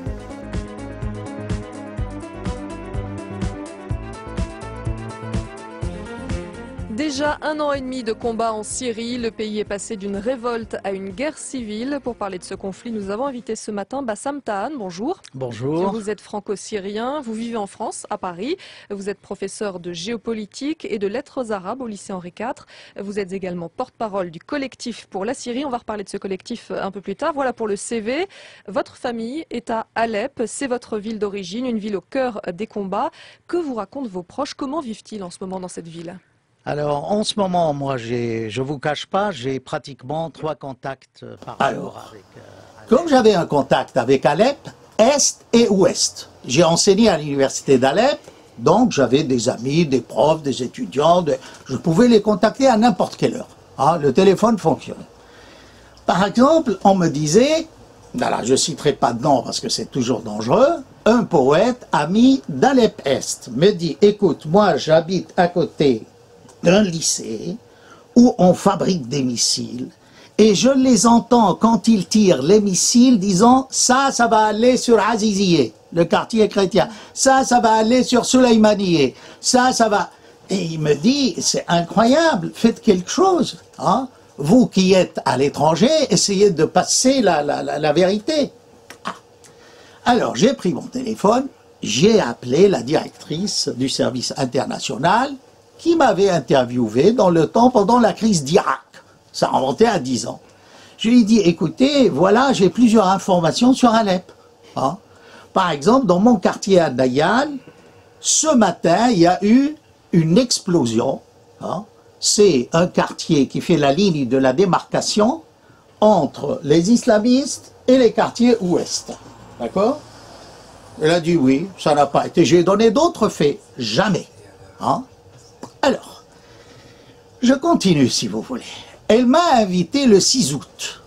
Déjà 1 an et demi de combat en Syrie, le pays est passé d'une révolte à une guerre civile. Pour parler de ce conflit, nous avons invité ce matin Bassam Tahan. Bonjour. Bonjour. Vous êtes franco-syrien, vous vivez en France, à Paris. Vous êtes professeur de géopolitique et de lettres arabes au lycée Henri IV. Vous êtes également porte-parole du collectif pour la Syrie. On va reparler de ce collectif un peu plus tard. Voilà pour le CV. Votre famille est à Alep, c'est votre ville d'origine, une ville au cœur des combats. Que vous racontent vos proches? Comment vivent-ils en ce moment dans cette ville? Alors, en ce moment, moi, je vous cache pas, j'ai pratiquement 3 contacts par jour avec Alep. Comme j'avais un contact avec Alep, Est et Ouest. J'ai enseigné à l'université d'Alep, donc j'avais des amis, des profs, des étudiants, je pouvais les contacter à n'importe quelle heure. Le téléphone fonctionnait. Par exemple, on me disait, je ne citerai pas de nom parce que c'est toujours dangereux, un poète ami d'Alep Est me dit, écoute, moi j'habite à côté d'un lycée où on fabrique des missiles et je les entends quand ils tirent les missiles disant ça va aller sur Aziziyeh, le quartier chrétien, ça va aller sur Sulaymaniye, ça va... Et il me dit, c'est incroyable, faites quelque chose, vous qui êtes à l'étranger, essayez de passer la vérité. Alors j'ai pris mon téléphone, j'ai appelé la directrice du service international qui m'avait interviewé dans le temps pendant la crise d'Irak. Ça remontait à 10 ans. Je lui ai dit, écoutez, voilà, j'ai plusieurs informations sur Alep. Par exemple, dans mon quartier à Dayan, ce matin, il y a eu une explosion. C'est un quartier qui fait la ligne de la démarcation entre les islamistes et les quartiers ouest. D'accord? Elle a dit oui, ça n'a pas été. J'ai donné d'autres faits. Jamais. Alors, je continue si vous voulez. Elle m'a invité le 6 août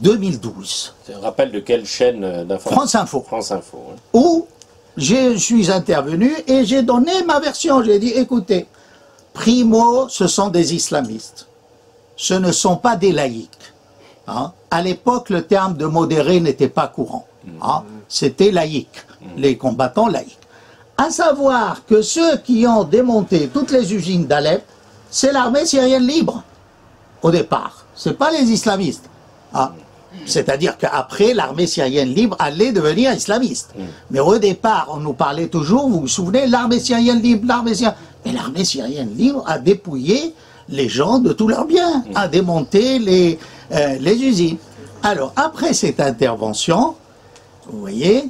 2012. C'est un rappel de quelle chaîne d'information? France Info. France Info, oui. Où je suis intervenu et j'ai donné ma version. J'ai dit, écoutez, primo, ce sont des islamistes. Ce ne sont pas des laïcs. À l'époque, le terme de modéré n'était pas courant. C'était laïque, les combattants laïcs. À savoir que ceux qui ont démonté toutes les usines d'Alep, c'est l'armée syrienne libre, au départ. Ce n'est pas les islamistes. C'est-à-dire qu'après, l'armée syrienne libre allait devenir islamiste. Mais au départ, on nous parlait toujours, vous vous souvenez, l'armée syrienne libre, l'armée syrienne... Mais l'armée syrienne libre a dépouillé les gens de tous leurs biens, a démonté les usines. Alors, après cette intervention, vous voyez,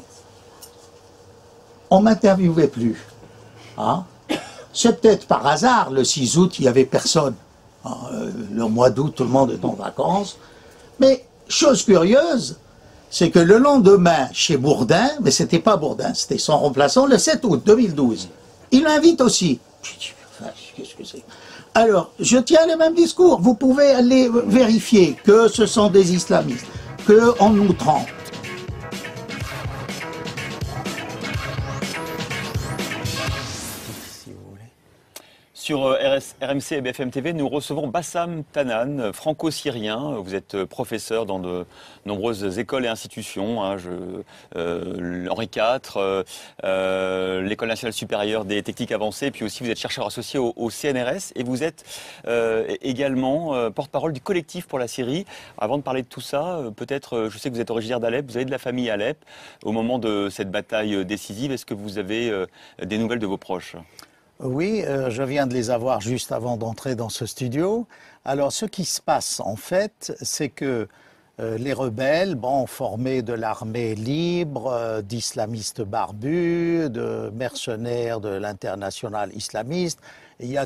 on ne m'interviewait plus. Hein? C'est peut-être par hasard, le 6 août, il n'y avait personne. Le mois d'août, tout le monde est en vacances. Mais, chose curieuse, c'est que le lendemain, chez Bourdin, mais ce n'était pas Bourdin, c'était son remplaçant, le 7 août 2012, il m'invite aussi. Je dis, qu'est-ce que c'est? Alors, je tiens le même discours. Vous pouvez aller vérifier que ce sont des islamistes, qu'on nous trempe. Sur RMC et BFM TV, nous recevons Bassam Tanan, franco-syrien. Vous êtes professeur dans de nombreuses écoles et institutions, hein, Henri IV, l'École nationale supérieure des techniques avancées, puis aussi vous êtes chercheur associé au CNRS et vous êtes également porte-parole du collectif pour la Syrie. Avant de parler de tout ça, peut-être, je sais que vous êtes originaire d'Alep, vous avez de la famille à Alep. Au moment de cette bataille décisive, est-ce que vous avez des nouvelles de vos proches ? Oui, je viens de les avoir juste avant d'entrer dans ce studio. Alors, ce qui se passe, en fait, c'est que les rebelles, formés de l'armée libre, d'islamistes barbus, de mercenaires de l'internationale islamiste, il y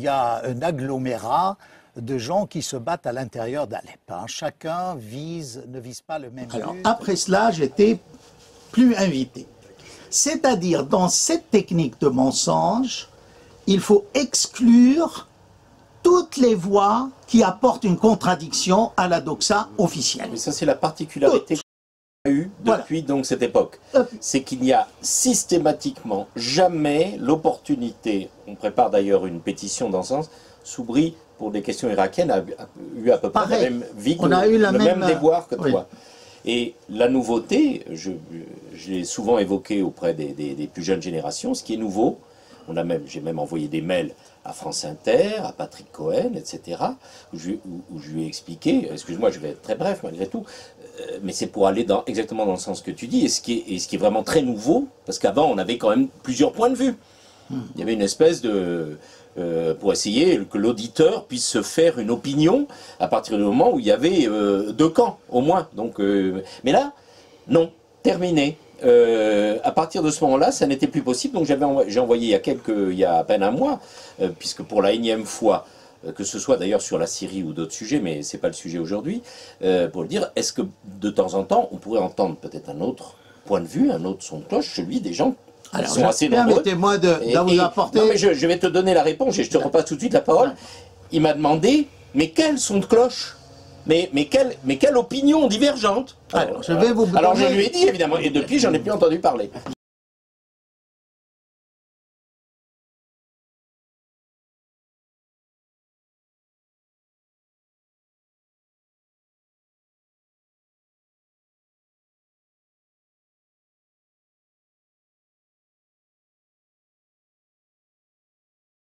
a un agglomérat de gens qui se battent à l'intérieur d'Alep. Hein. Chacun ne vise pas le même but. Alors, après cela, j'étais plus invité. C'est-à-dire, dans cette technique de mensonge, il faut exclure toutes les voix qui apportent une contradiction à la doxa officielle. Mais ça, c'est la particularité qu'on a eue depuis donc, cette époque. C'est qu'il n'y a systématiquement jamais l'opportunité, on prépare d'ailleurs une pétition dans ce sens, Soubry, pour des questions irakiennes, a eu à peu près la même vie, le même déboire que toi. Et la nouveauté, je l'ai souvent évoqué auprès des plus jeunes générations, ce qui est nouveau, j'ai même envoyé des mails à France Inter, à Patrick Cohen, etc., où je lui ai expliqué, excuse-moi, je vais être très bref malgré tout, mais c'est pour aller exactement dans le sens que tu dis, et ce qui est vraiment très nouveau, parce qu'avant on avait quand même plusieurs points de vue. Il y avait une espèce de... pour essayer que l'auditeur puisse se faire une opinion à partir du moment où il y avait deux camps, au moins. Donc, mais là, non, terminé. À partir de ce moment-là, ça n'était plus possible. Donc j'ai envoyé il y a à peine un mois, puisque pour la énième fois, que ce soit d'ailleurs sur la Syrie ou d'autres sujets, mais ce n'est pas le sujet aujourd'hui, pour le dire, est-ce que de temps en temps, on pourrait entendre peut-être un autre point de vue, un autre son de cloche, celui des gens qui sont assez nombreux. Permettez-moi d'en vous apporter... Non, mais je vais te donner la réponse, et je te repasse tout de suite la parole. Il m'a demandé, mais quel son de cloche ? mais quelle opinion divergente. Alors, je lui ai dit, évidemment, et depuis, j'en ai plus entendu parler.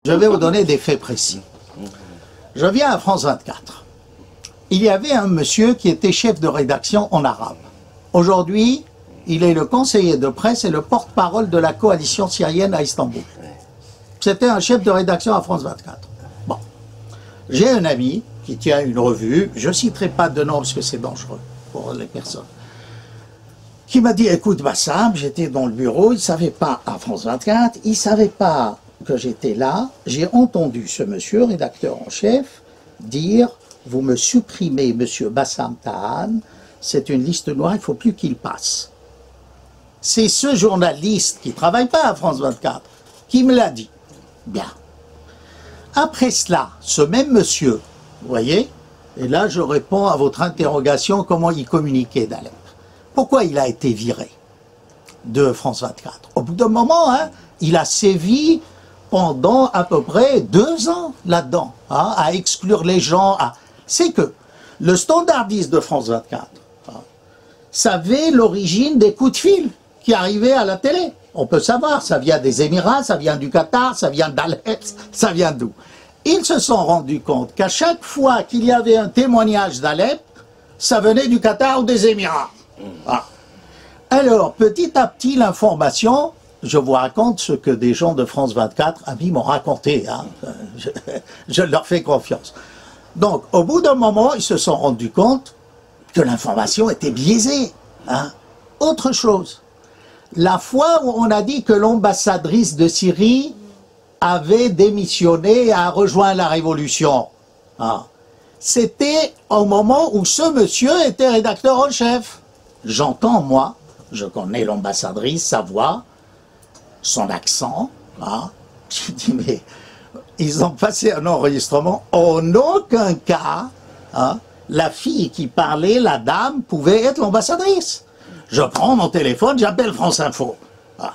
Je vais vous donner des faits précis. Je viens à France 24. Il y avait un monsieur qui était chef de rédaction en arabe. Aujourd'hui, il est le conseiller de presse et le porte-parole de la coalition syrienne à Istanbul. C'était un chef de rédaction à France 24. Bon. J'ai un ami qui tient une revue, je ne citerai pas de nom parce que c'est dangereux pour les personnes, qui m'a dit, écoute Bassam, j'étais dans le bureau, il ne savait pas à France 24, il ne savait pas que j'étais là, j'ai entendu ce monsieur, rédacteur en chef, dire « Vous me supprimez, monsieur Bassam Tahan, c'est une liste noire, il ne faut plus qu'il passe. » C'est ce journaliste qui ne travaille pas à France 24 qui me l'a dit. Bien. Après cela, ce même monsieur, vous voyez, et là je réponds à votre interrogation, comment il communiquait d'Alep. Pourquoi il a été viré de France 24? Au bout d'un moment, hein, il a sévi pendant à peu près 2 ans là-dedans, hein, à exclure les gens. C'est que le standardiste de France 24 savait l'origine des coups de fil qui arrivaient à la télé. On peut savoir, ça vient des Émirats, ça vient du Qatar, ça vient d'Alep, ça vient d'où? Ils se sont rendus compte qu'à chaque fois qu'il y avait un témoignage d'Alep, ça venait du Qatar ou des Émirats. Ah. Alors, petit à petit, l'information, je vous raconte ce que des gens de France 24 amis m'ont raconté. Hein. Je leur fais confiance. Donc, au bout d'un moment, ils se sont rendus compte que l'information était biaisée. Hein. Autre chose, la fois où on a dit que l'ambassadrice de Syrie avait démissionné et a rejoint la révolution, hein, c'était au moment où ce monsieur était rédacteur en chef. J'entends, moi, je connais l'ambassadrice, sa voix, son accent. Hein. Je dis, mais ils ont passé un enregistrement. En aucun cas, hein, la fille qui parlait, la dame, pouvait être l'ambassadrice. Je prends mon téléphone, j'appelle France Info. Ah.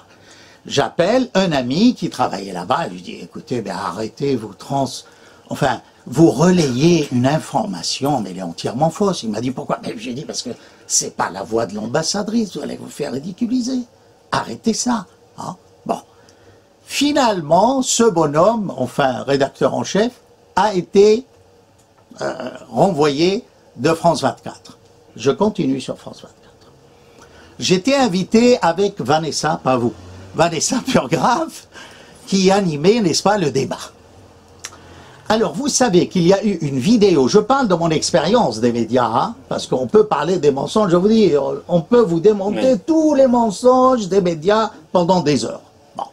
J'appelle un ami qui travaillait là-bas, je lui dis, écoutez, ben arrêtez, vous relayez une information, mais elle est entièrement fausse. Il m'a dit, pourquoi? Ben, j'ai dit, parce que c'est pas la voix de l'ambassadrice, vous allez vous faire ridiculiser. Arrêtez ça. Hein. Bon. Finalement, ce bonhomme, enfin, rédacteur en chef, a été renvoyé de France 24. Je continue sur France 24. J'étais invité avec Vanessa, pas vous, Vanessa Purgrave, qui animait, n'est-ce pas, le débat. Alors, vous savez qu'il y a eu une vidéo, je parle de mon expérience des médias, hein, parce qu'on peut parler des mensonges, je vous dis, on peut vous démonter tous les mensonges des médias pendant des heures. Bon.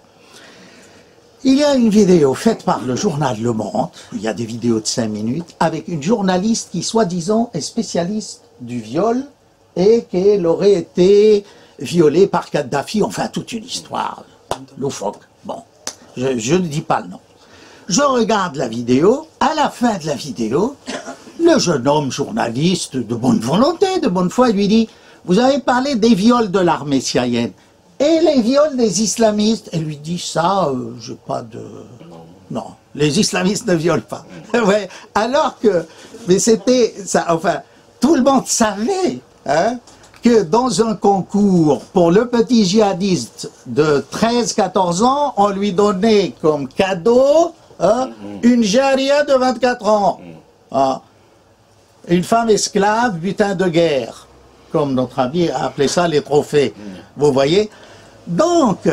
Il y a une vidéo faite par le journal Le Monde, il y a des vidéos de 5 minutes, avec une journaliste qui, soi-disant, est spécialiste du viol, et qu'elle aurait été violée par Kadhafi, enfin toute une histoire loufoque. Bon, je ne dis pas le nom. Je regarde la vidéo, à la fin de la vidéo, le jeune homme journaliste de bonne volonté, de bonne foi, lui dit « Vous avez parlé des viols de l'armée syrienne et les viols des islamistes ?» Elle lui dit « Ça, j'ai pas de... Non, les islamistes ne violent pas. » Ouais, alors que, mais c'était, ça, enfin, tout le monde savait, hein, que dans un concours pour le petit djihadiste de 13-14 ans, on lui donnait comme cadeau, hein, une jaria de 24 ans. Ah. Une femme esclave, butin de guerre, comme notre ami a appelé ça les trophées. Vous voyez? Donc,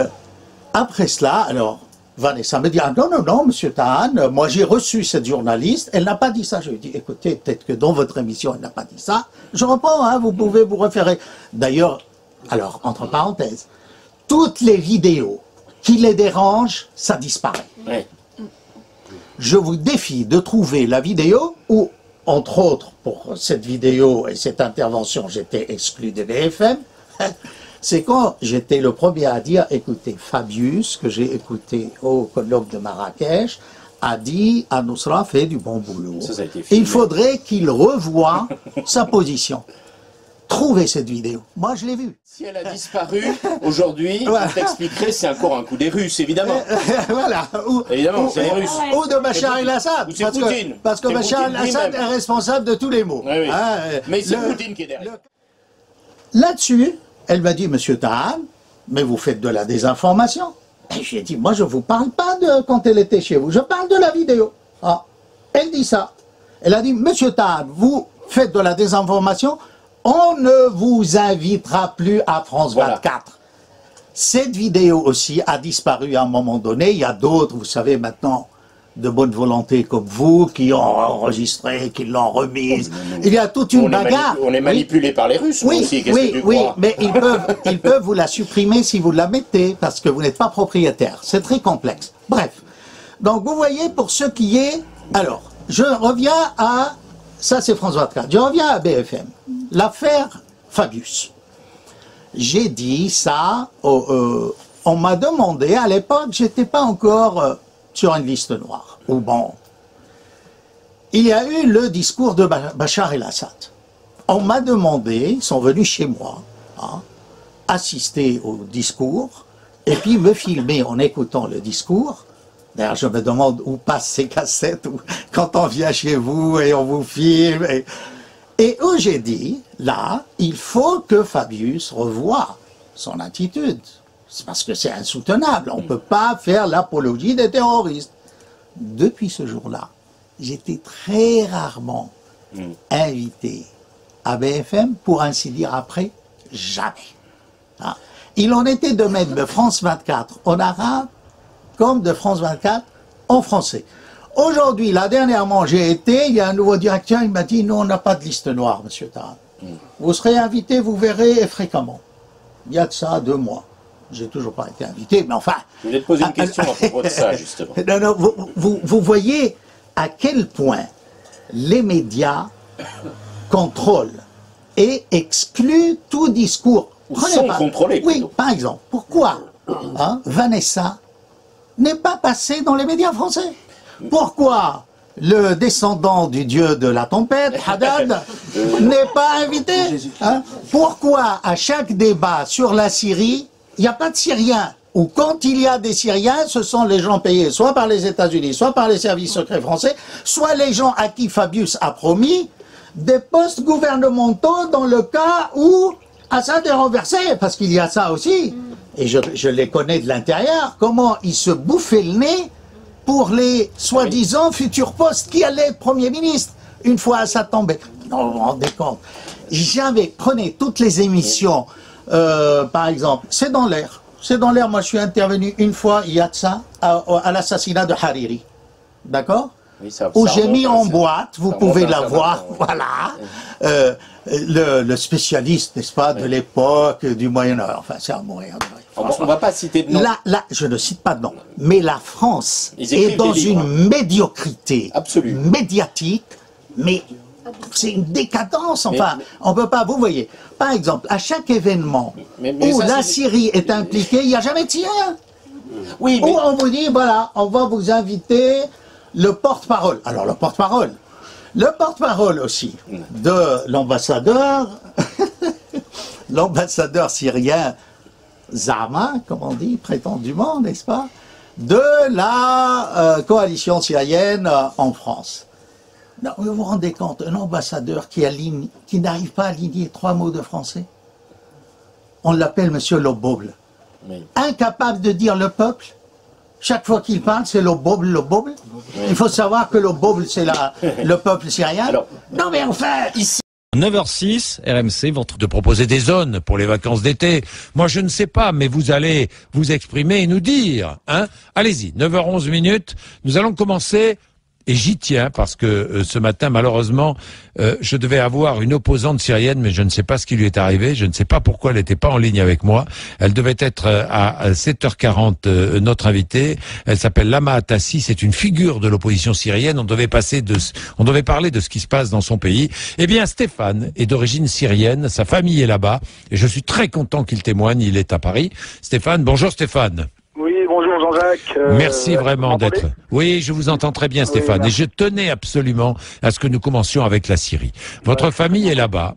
après cela, alors, Vanessa me dit, ah non, non, non, monsieur Tahan, moi j'ai reçu cette journaliste, elle n'a pas dit ça. Je lui ai dit, écoutez, peut-être que dans votre émission, elle n'a pas dit ça. Je reprends, hein, vous pouvez vous référer. D'ailleurs, alors, entre parenthèses, toutes les vidéos qui les dérangent, ça disparaît. Oui. Je vous défie de trouver la vidéo où, entre autres, pour cette vidéo et cette intervention, j'étais exclu des BFM. C'est quand j'étais le premier à dire, écoutez, Fabius, que j'ai écouté au colloque de Marrakech, a dit, Al-Nusra fait du bon boulot. Il faudrait qu'il revoie sa position. Trouvez cette vidéo. Moi, je l'ai vue. Si elle a disparu aujourd'hui, voilà. On t'expliquerait c'est encore un coup des Russes, évidemment. Voilà. Évidemment, c'est les Russes. Ou de Bachar el-Assad. Parce que Bachar el-Assad est responsable de tous les maux. Oui, oui. Hein, mais c'est Poutine qui est derrière. Là-dessus, elle m'a dit, monsieur Tahan, mais vous faites de la désinformation. Et j'ai dit, moi je ne vous parle pas de quand elle était chez vous, je parle de la vidéo. Ah. Elle dit ça. Elle a dit, monsieur Tahan, vous faites de la désinformation, on ne vous invitera plus à France 24. Voilà. Cette vidéo aussi a disparu à un moment donné. Il y a d'autres, vous savez maintenant, de bonne volonté comme vous, qui ont enregistré, qui l'ont remise. Il y a toute une bagarre. On est manipulé par les Russes aussi, qu'est-ce que tu crois ? Mais ils peuvent vous la supprimer si vous la mettez, parce que vous n'êtes pas propriétaire. C'est très complexe. Bref. Donc vous voyez, pour ce qui est... Alors, je reviens à... Ça, c'est France 24. Je reviens à BFM. L'affaire Fabius. J'ai dit ça... on m'a demandé, à l'époque, j'étais pas encore... sur une liste noire, où bon, il y a eu le discours de Bachar el-Assad. On m'a demandé, ils sont venus chez moi, hein, assister au discours, et puis me filmer en écoutant le discours. D'ailleurs, je me demande où passent ces cassettes, où, quand on vient chez vous et on vous filme. Et où j'ai dit, là, il faut que Fabius revoie son attitude. C'est parce que c'est insoutenable. On ne peut pas faire l'apologie des terroristes. Depuis ce jour-là, j'étais très rarement invité à BFM, pour ainsi dire après, jamais. Hein. Il en était de même de France 24 en arabe, comme de France 24 en français. Aujourd'hui, là, dernièrement, j'ai été, il y a un nouveau directeur, il m'a dit, non, on n'a pas de liste noire, monsieur Taran. Vous serez invité, vous verrez, fréquemment. Il y a de ça 2 mois. J'ai toujours pas été invité, mais enfin... Je voulais te poser une question à propos de ça, justement. Non, non, vous voyez à quel point les médias contrôlent et excluent tout discours. Ou sont contrôlés. Oui, plutôt. par exemple, pourquoi Vanessa n'est pas passée dans les médias français? Pourquoi le descendant du dieu de la tempête, Haddad, n'est pas invité? Pourquoi à chaque débat sur la Syrie, il n'y a pas de Syriens? Ou quand il y a des Syriens, ce sont les gens payés soit par les États-Unis, soit par les services secrets français, soit les gens à qui Fabius a promis des postes gouvernementaux dans le cas où Assad est renversé, parce qu'il y a ça aussi. Et je les connais de l'intérieur, comment ils se bouffaient le nez pour les soi-disant futurs postes qui allaient être Premier ministre, une fois Assad tombé. Non, vous vous rendez compte. Jamais, prenez toutes les émissions, par exemple, c'est dans l'air. C'est dans l'air, moi je suis intervenu une fois, il y a de ça, à l'assassinat de Hariri. D'accord? Oui, où j'ai mis en boîte, vous pouvez la voir, voilà, le spécialiste, n'est-ce pas, de l'époque, du Moyen-Orient, enfin c'est à mourir. On ne va pas citer de nom. Là, je ne cite pas de nom, mais la France Ils est écrivent dans des livres, une médiocrité Absolue. médiatique, mais c'est une décadence, enfin, on ne peut pas, vous voyez, par exemple, à chaque événement où ça, la Syrie est impliquée, il n'y a jamais de Syriens. Oui, mais... Où on vous dit, voilà, on va vous inviter le porte-parole. Alors le porte-parole aussi de l'ambassadeur, l'ambassadeur syrien Zama, comme on dit, prétendument, n'est-ce pas, de la coalition syrienne en France. Non, vous vous rendez compte, un ambassadeur qui n'arrive pas à aligner 3 mots de français, on l'appelle Monsieur Loboble. Oui. Incapable de dire le peuple. Chaque fois qu'il parle, c'est le boble. Oui. Il faut savoir que le boble, c'est le peuple syrien. Alors, non mais enfin, ici... 9h06, RMC, de proposer des zones pour les vacances d'été. Moi, je ne sais pas, mais vous allez vous exprimer et nous dire. Hein. Allez-y, 9h11 minutes. Nous allons commencer... Et j'y tiens parce que ce matin, malheureusement, je devais avoir une opposante syrienne, mais je ne sais pas ce qui lui est arrivé. Je ne sais pas pourquoi elle n'était pas en ligne avec moi. Elle devait être à 7h40 notre invitée. Elle s'appelle Lama Atassi. C'est une figure de l'opposition syrienne. On devait parler de ce qui se passe dans son pays. Eh bien, Stéphane est d'origine syrienne. Sa famille est là-bas. Et je suis très content qu'il témoigne. Il est à Paris. Stéphane, bonjour Stéphane. Oui, bonjour Jean-Jacques. Merci vraiment d'être... Oui, je vous entends très bien Stéphane. Oui, et je tenais absolument à ce que nous commencions avec la Syrie. Votre famille est là-bas.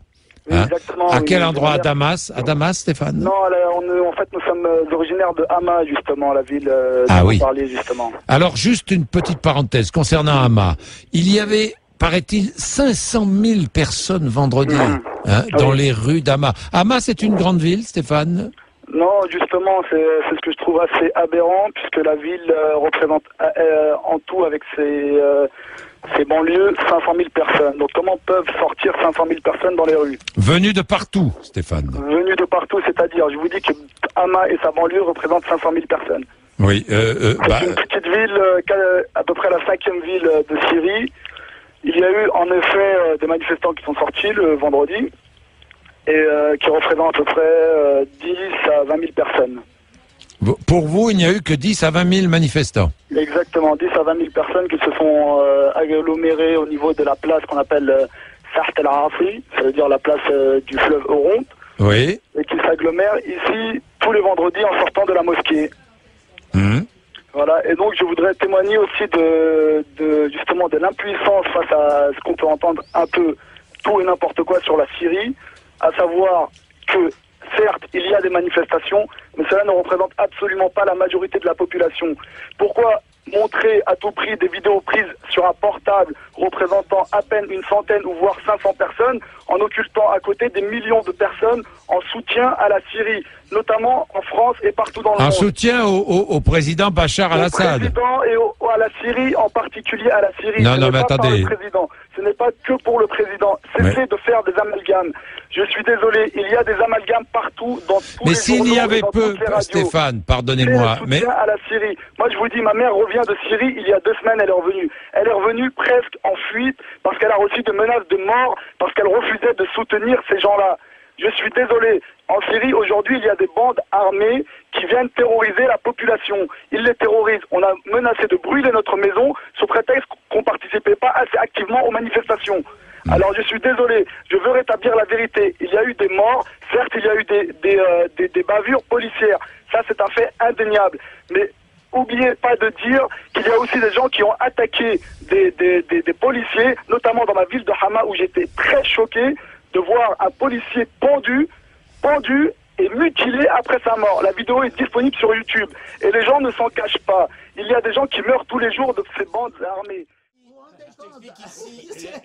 Oui, hein. Exactement. À quel endroit? À Damas? À Damas, Stéphane? Non, en fait, nous sommes originaires de Hama, justement, la ville dont vous parliez, justement. Alors, juste une petite parenthèse concernant Hama. Il y avait, paraît-il, 500 000 personnes vendredi dans les rues d'Hama. Hama, c'est une grande ville, Stéphane? Non, justement, c'est ce que je trouve assez aberrant, puisque la ville représente en tout, avec ses banlieues, 500 000 personnes. Donc comment peuvent sortir 500 000 personnes dans les rues? Venues de partout, Stéphane. Venues de partout, c'est-à-dire, je vous dis que Hama et sa banlieue représentent 500 000 personnes. Oui. C'est une petite ville, à peu près la 5e ville de Syrie. Il y a eu en effet des manifestants qui sont sortis le vendredi, et qui représente à peu près 10 à 20 000 personnes. Pour vous, il n'y a eu que 10 à 20 000 manifestants? Exactement, 10 à 20 000 personnes qui se sont agglomérées au niveau de la place qu'on appelle Saht el-Arafri, ça veut dire la place du fleuve Oronte, oui. Et qui s'agglomèrent ici tous les vendredis en sortant de la mosquée. Voilà, et donc je voudrais témoigner aussi justement de l'impuissance face à ce qu'on peut entendre un peu tout et n'importe quoi sur la Syrie, à savoir que, certes, il y a des manifestations, mais cela ne représente absolument pas la majorité de la population. Pourquoi montrer à tout prix des vidéos prises sur un portable représentant à peine une centaine ou voire 500 personnes, en occultant à côté des millions de personnes en soutien à la Syrie, notamment en France et partout dans le monde. En soutien au président Bachar al-Assad. Au président et à la Syrie, en particulier à la Syrie. Non, Ce non, n'est mais pas par attendez. le président. Ce n'est pas que pour le président. Cessez de faire des amalgames. Je suis désolé, il y a des amalgames partout, dans tous Mais les s'il journaux y et avait dans peu, toutes les radios. Stéphane, C'est pardonnez-moi, le mais soutien à la Syrie. Moi, je vous dis, ma mère revient de Syrie il y a 2 semaines, elle est revenue. Elle est revenue presque en fuite parce qu'elle a reçu des menaces de mort, parce qu'elle refusait de soutenir ces gens-là. Je suis désolé. En Syrie, aujourd'hui, il y a des bandes armées qui viennent terroriser la population. Ils les terrorisent. On a menacé de brûler notre maison sous prétexte qu'on ne participait pas assez activement aux manifestations. Alors je suis désolé, je veux rétablir la vérité. Il y a eu des morts, certes il y a eu des bavures policières. Ça c'est un fait indéniable. Mais oubliez pas de dire qu'il y a aussi des gens qui ont attaqué des policiers, notamment dans ma ville de Hama où j'étais très choqué de voir un policier pendu et mutilé après sa mort. La vidéo est disponible sur YouTube et les gens ne s'en cachent pas. Il y a des gens qui meurent tous les jours de ces bandes armées.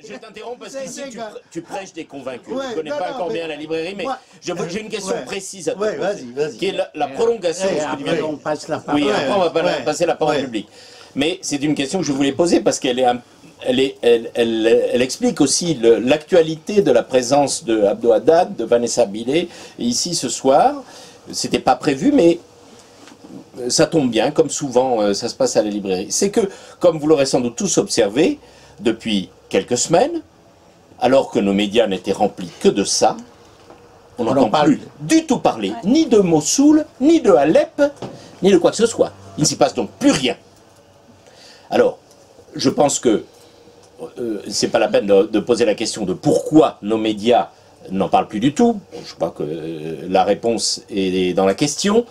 Je t'interromps parce qu'ici tu prêches des convaincus. Ouais, Je ne connais pas encore bien la librairie, mais j'ai une question précise à te poser, vas-y. qui est la prolongation de ce que tu viens de dire. On passe la parole. Oui, après on va passer la parole publique. Mais c'est une question que je voulais poser parce qu'elle elle explique aussi l'actualité de la présence de Abdo Haddad, de Vanessa Billet ici ce soir. C'était pas prévu, mais ça tombe bien, comme souvent ça se passe à la librairie. C'est que, comme vous l'aurez sans doute tous observé, depuis quelques semaines, alors que nos médias n'étaient remplis que de ça, on n'entend plus du tout parler, ni de Mossoul, ni de Alep, ni de quoi que ce soit. Il ne s'y passe donc plus rien. Alors, je pense que c'est pas la peine de poser la question de pourquoi nos médias n'en parlent plus du tout. Je crois que la réponse est dans la question.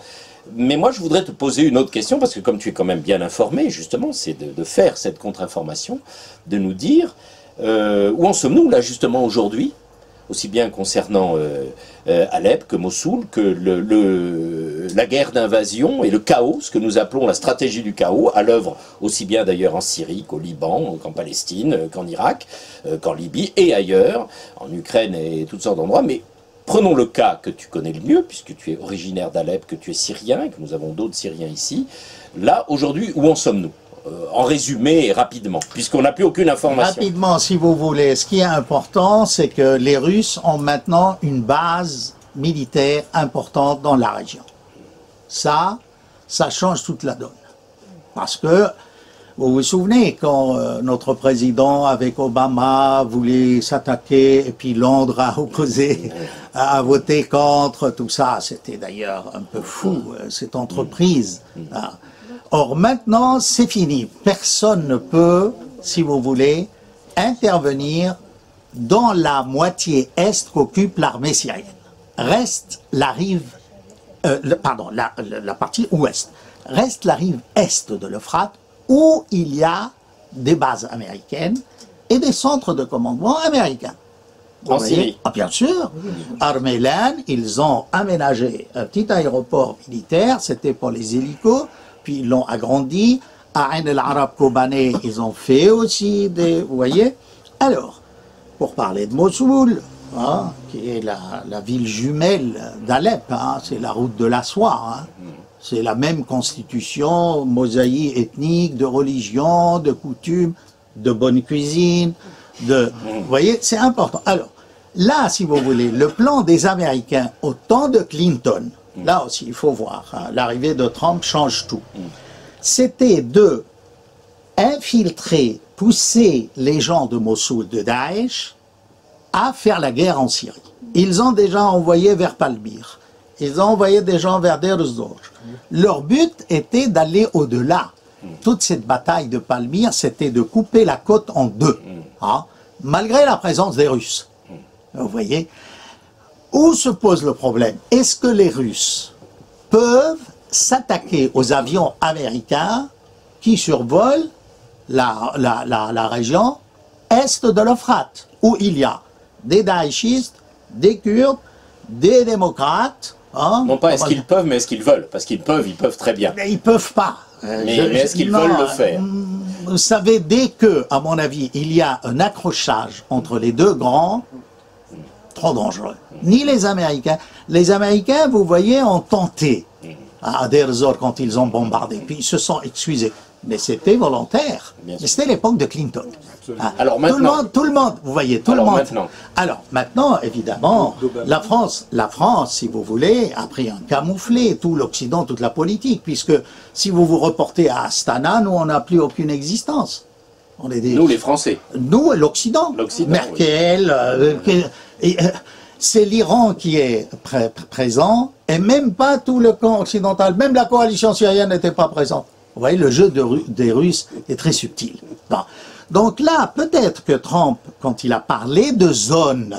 Mais moi, je voudrais te poser une autre question, parce que comme tu es quand même bien informé, justement, c'est de faire cette contre-information, de nous dire où en sommes-nous, là, justement, aujourd'hui, aussi bien concernant Alep que Mossoul, que la guerre d'invasion et le chaos, ce que nous appelons la stratégie du chaos, à l'œuvre aussi bien d'ailleurs en Syrie qu'au Liban, qu'en Palestine, qu'en Irak, qu'en Libye et ailleurs, en Ukraine et toutes sortes d'endroits. Mais prenons le cas que tu connais le mieux, puisque tu es originaire d'Alep, que tu es syrien, et que nous avons d'autres Syriens ici. Là, aujourd'hui, où en sommes-nous ? En résumé et rapidement, puisqu'on n'a plus aucune information. Rapidement, si vous voulez. Ce qui est important, c'est que les Russes ont maintenant une base militaire importante dans la région. Ça change toute la donne. Parce que, vous vous souvenez, quand notre président, avec Obama, voulait s'attaquer, et puis Londres a opposé, a voté contre, tout ça, c'était d'ailleurs un peu fou, cette entreprise. Or maintenant, c'est fini. Personne ne peut, si vous voulez, intervenir dans la moitié est qu'occupe l'armée syrienne. Reste la rive, la partie ouest. Reste la rive est de l'Euphrate, où il y a des bases américaines et des centres de commandement américains. En Syrie. Ah, bien sûr. Armélan, ils ont aménagé un petit aéroport militaire, c'était pour les hélicos, puis ils l'ont agrandi. À Ain el-Arab Kobané, ils ont fait aussi des... Vous voyez? Alors, pour parler de Mossoul, hein, qui est la ville jumelle d'Alep, hein, c'est la route de la soie. Hein. C'est la même constitution, mosaïque ethnique, de religion, de coutumes, de bonne cuisine, de... Vous voyez, c'est important. Alors, là, si vous voulez, le plan des Américains au temps de Clinton, là aussi, il faut voir, hein, l'arrivée de Trump change tout. C'était de infiltrer, pousser les gens de Mossoul, de Daesh, à faire la guerre en Syrie. Ils ont déjà envoyé vers Palmyre. Ils ont envoyé des gens vers Deir ez-Zor. Leur but était d'aller au-delà. Toute cette bataille de Palmyre, c'était de couper la côte en deux, hein, malgré la présence des Russes. Vous voyez? Où se pose le problème? Est-ce que les Russes peuvent s'attaquer aux avions américains qui survolent la région est de l'Euphrate, où il y a des Daeshistes, des Kurdes, des démocrates. Hein, non pas est-ce qu'ils peuvent, mais est-ce qu'ils veulent? Parce qu'ils peuvent très bien. Mais ils peuvent pas. Mais est-ce qu'ils veulent le faire? Vous savez, dès que, à mon avis, il y a un accrochage entre les deux grands, trop dangereux. Ni les Américains, vous voyez, ont tenté à Deir ez-Zor quand ils ont bombardé, puis ils se sont excusés. mais c'était volontaire. Mais c'était l'époque de Clinton. Ah. Alors maintenant, tout le monde, vous voyez, tout le monde. Alors maintenant, évidemment, la France, si vous voulez, a pris un camouflet, tout l'Occident, toute la politique, puisque si vous vous reportez à Astana, nous, on n'a plus aucune existence. On est nous, les Français. Nous, l'Occident. Merkel, oui. C'est l'Iran qui est présent, et même pas tout le camp occidental, même la coalition syrienne n'était pas présente. Vous voyez, le jeu des Russes est très subtil. Bon. Donc là, peut-être que Trump, quand il a parlé de zones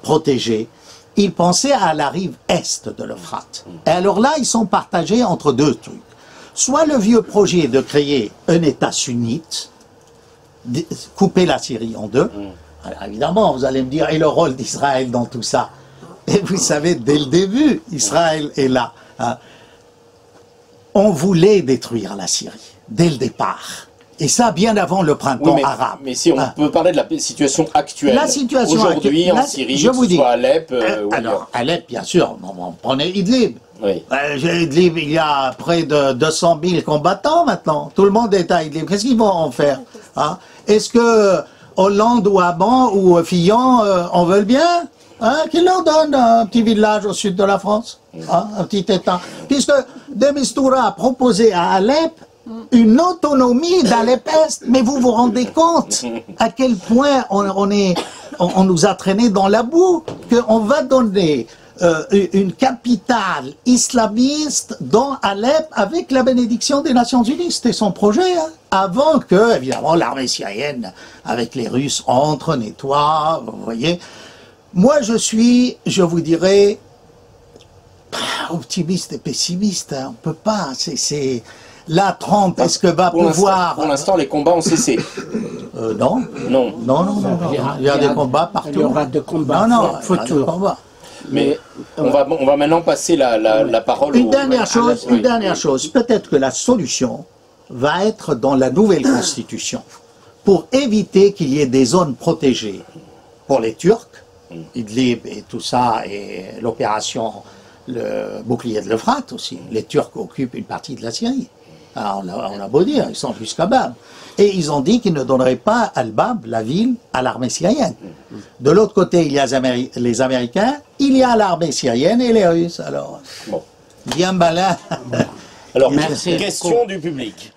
protégées, il pensait à la rive est de l'Euphrate. Et alors là, ils sont partagés entre deux trucs. Soit le vieux projet de créer un État sunnite, couper la Syrie en deux. Alors évidemment, vous allez me dire, et le rôle d'Israël dans tout ça? Et vous savez, dès le début, Israël est là. Hein. On voulait détruire la Syrie, dès le départ. Et ça, bien avant le prentemps arabe. Mais si on peut parler de la situation actuelle. La situation aujourd'hui en Syrie, je vous dis, soit Alep. Alors, Alep, bien sûr. On prenait Idlib. Oui. Idlib, il y a près de 200 000 combattants maintenant. Tout le monde est à Idlib. Qu'est-ce qu'ils vont en faire? Hein? Est-ce que Hollande ou Aban ou Fillon en veulent bien? Hein? Qu'ils leur donnent un petit village au sud de la France, hein? Un petit État. Puisque de Mistura a proposé à Alep une autonomie d'Alep-Est. Mais vous vous rendez compte à quel point on nous a traînés dans la boue, qu'on va donner une capitale islamiste dans Alep avec la bénédiction des Nations Unies. C'était son projet, hein, avant que, évidemment, l'armée syrienne, avec les Russes, entre, nettoie, vous voyez. Moi, je vous dirais, optimiste et pessimiste, hein, on ne peut pas, c'est... Là, Trump, est-ce que va pouvoir... Pour l'instant, les combats ont cessé. Non. Non. Il y a des combats partout. Il y aura des combats. Non, futur. Mais on va maintenant passer la parole Une dernière chose. Peut-être que la solution va être dans la nouvelle constitution, pour éviter qu'il y ait des zones protégées pour les Turcs, Idlib et tout ça, et l'opération, le bouclier de l'Euphrate aussi. Les Turcs occupent une partie de la Syrie. Alors on a beau dire, ils sont jusqu'à Bab. Et ils ont dit qu'ils ne donneraient pas Al-Bab, la ville, à l'armée syrienne. De l'autre côté, il y a les Américains, il y a l'armée syrienne et les Russes. Alors, bien malin. Alors, question du public.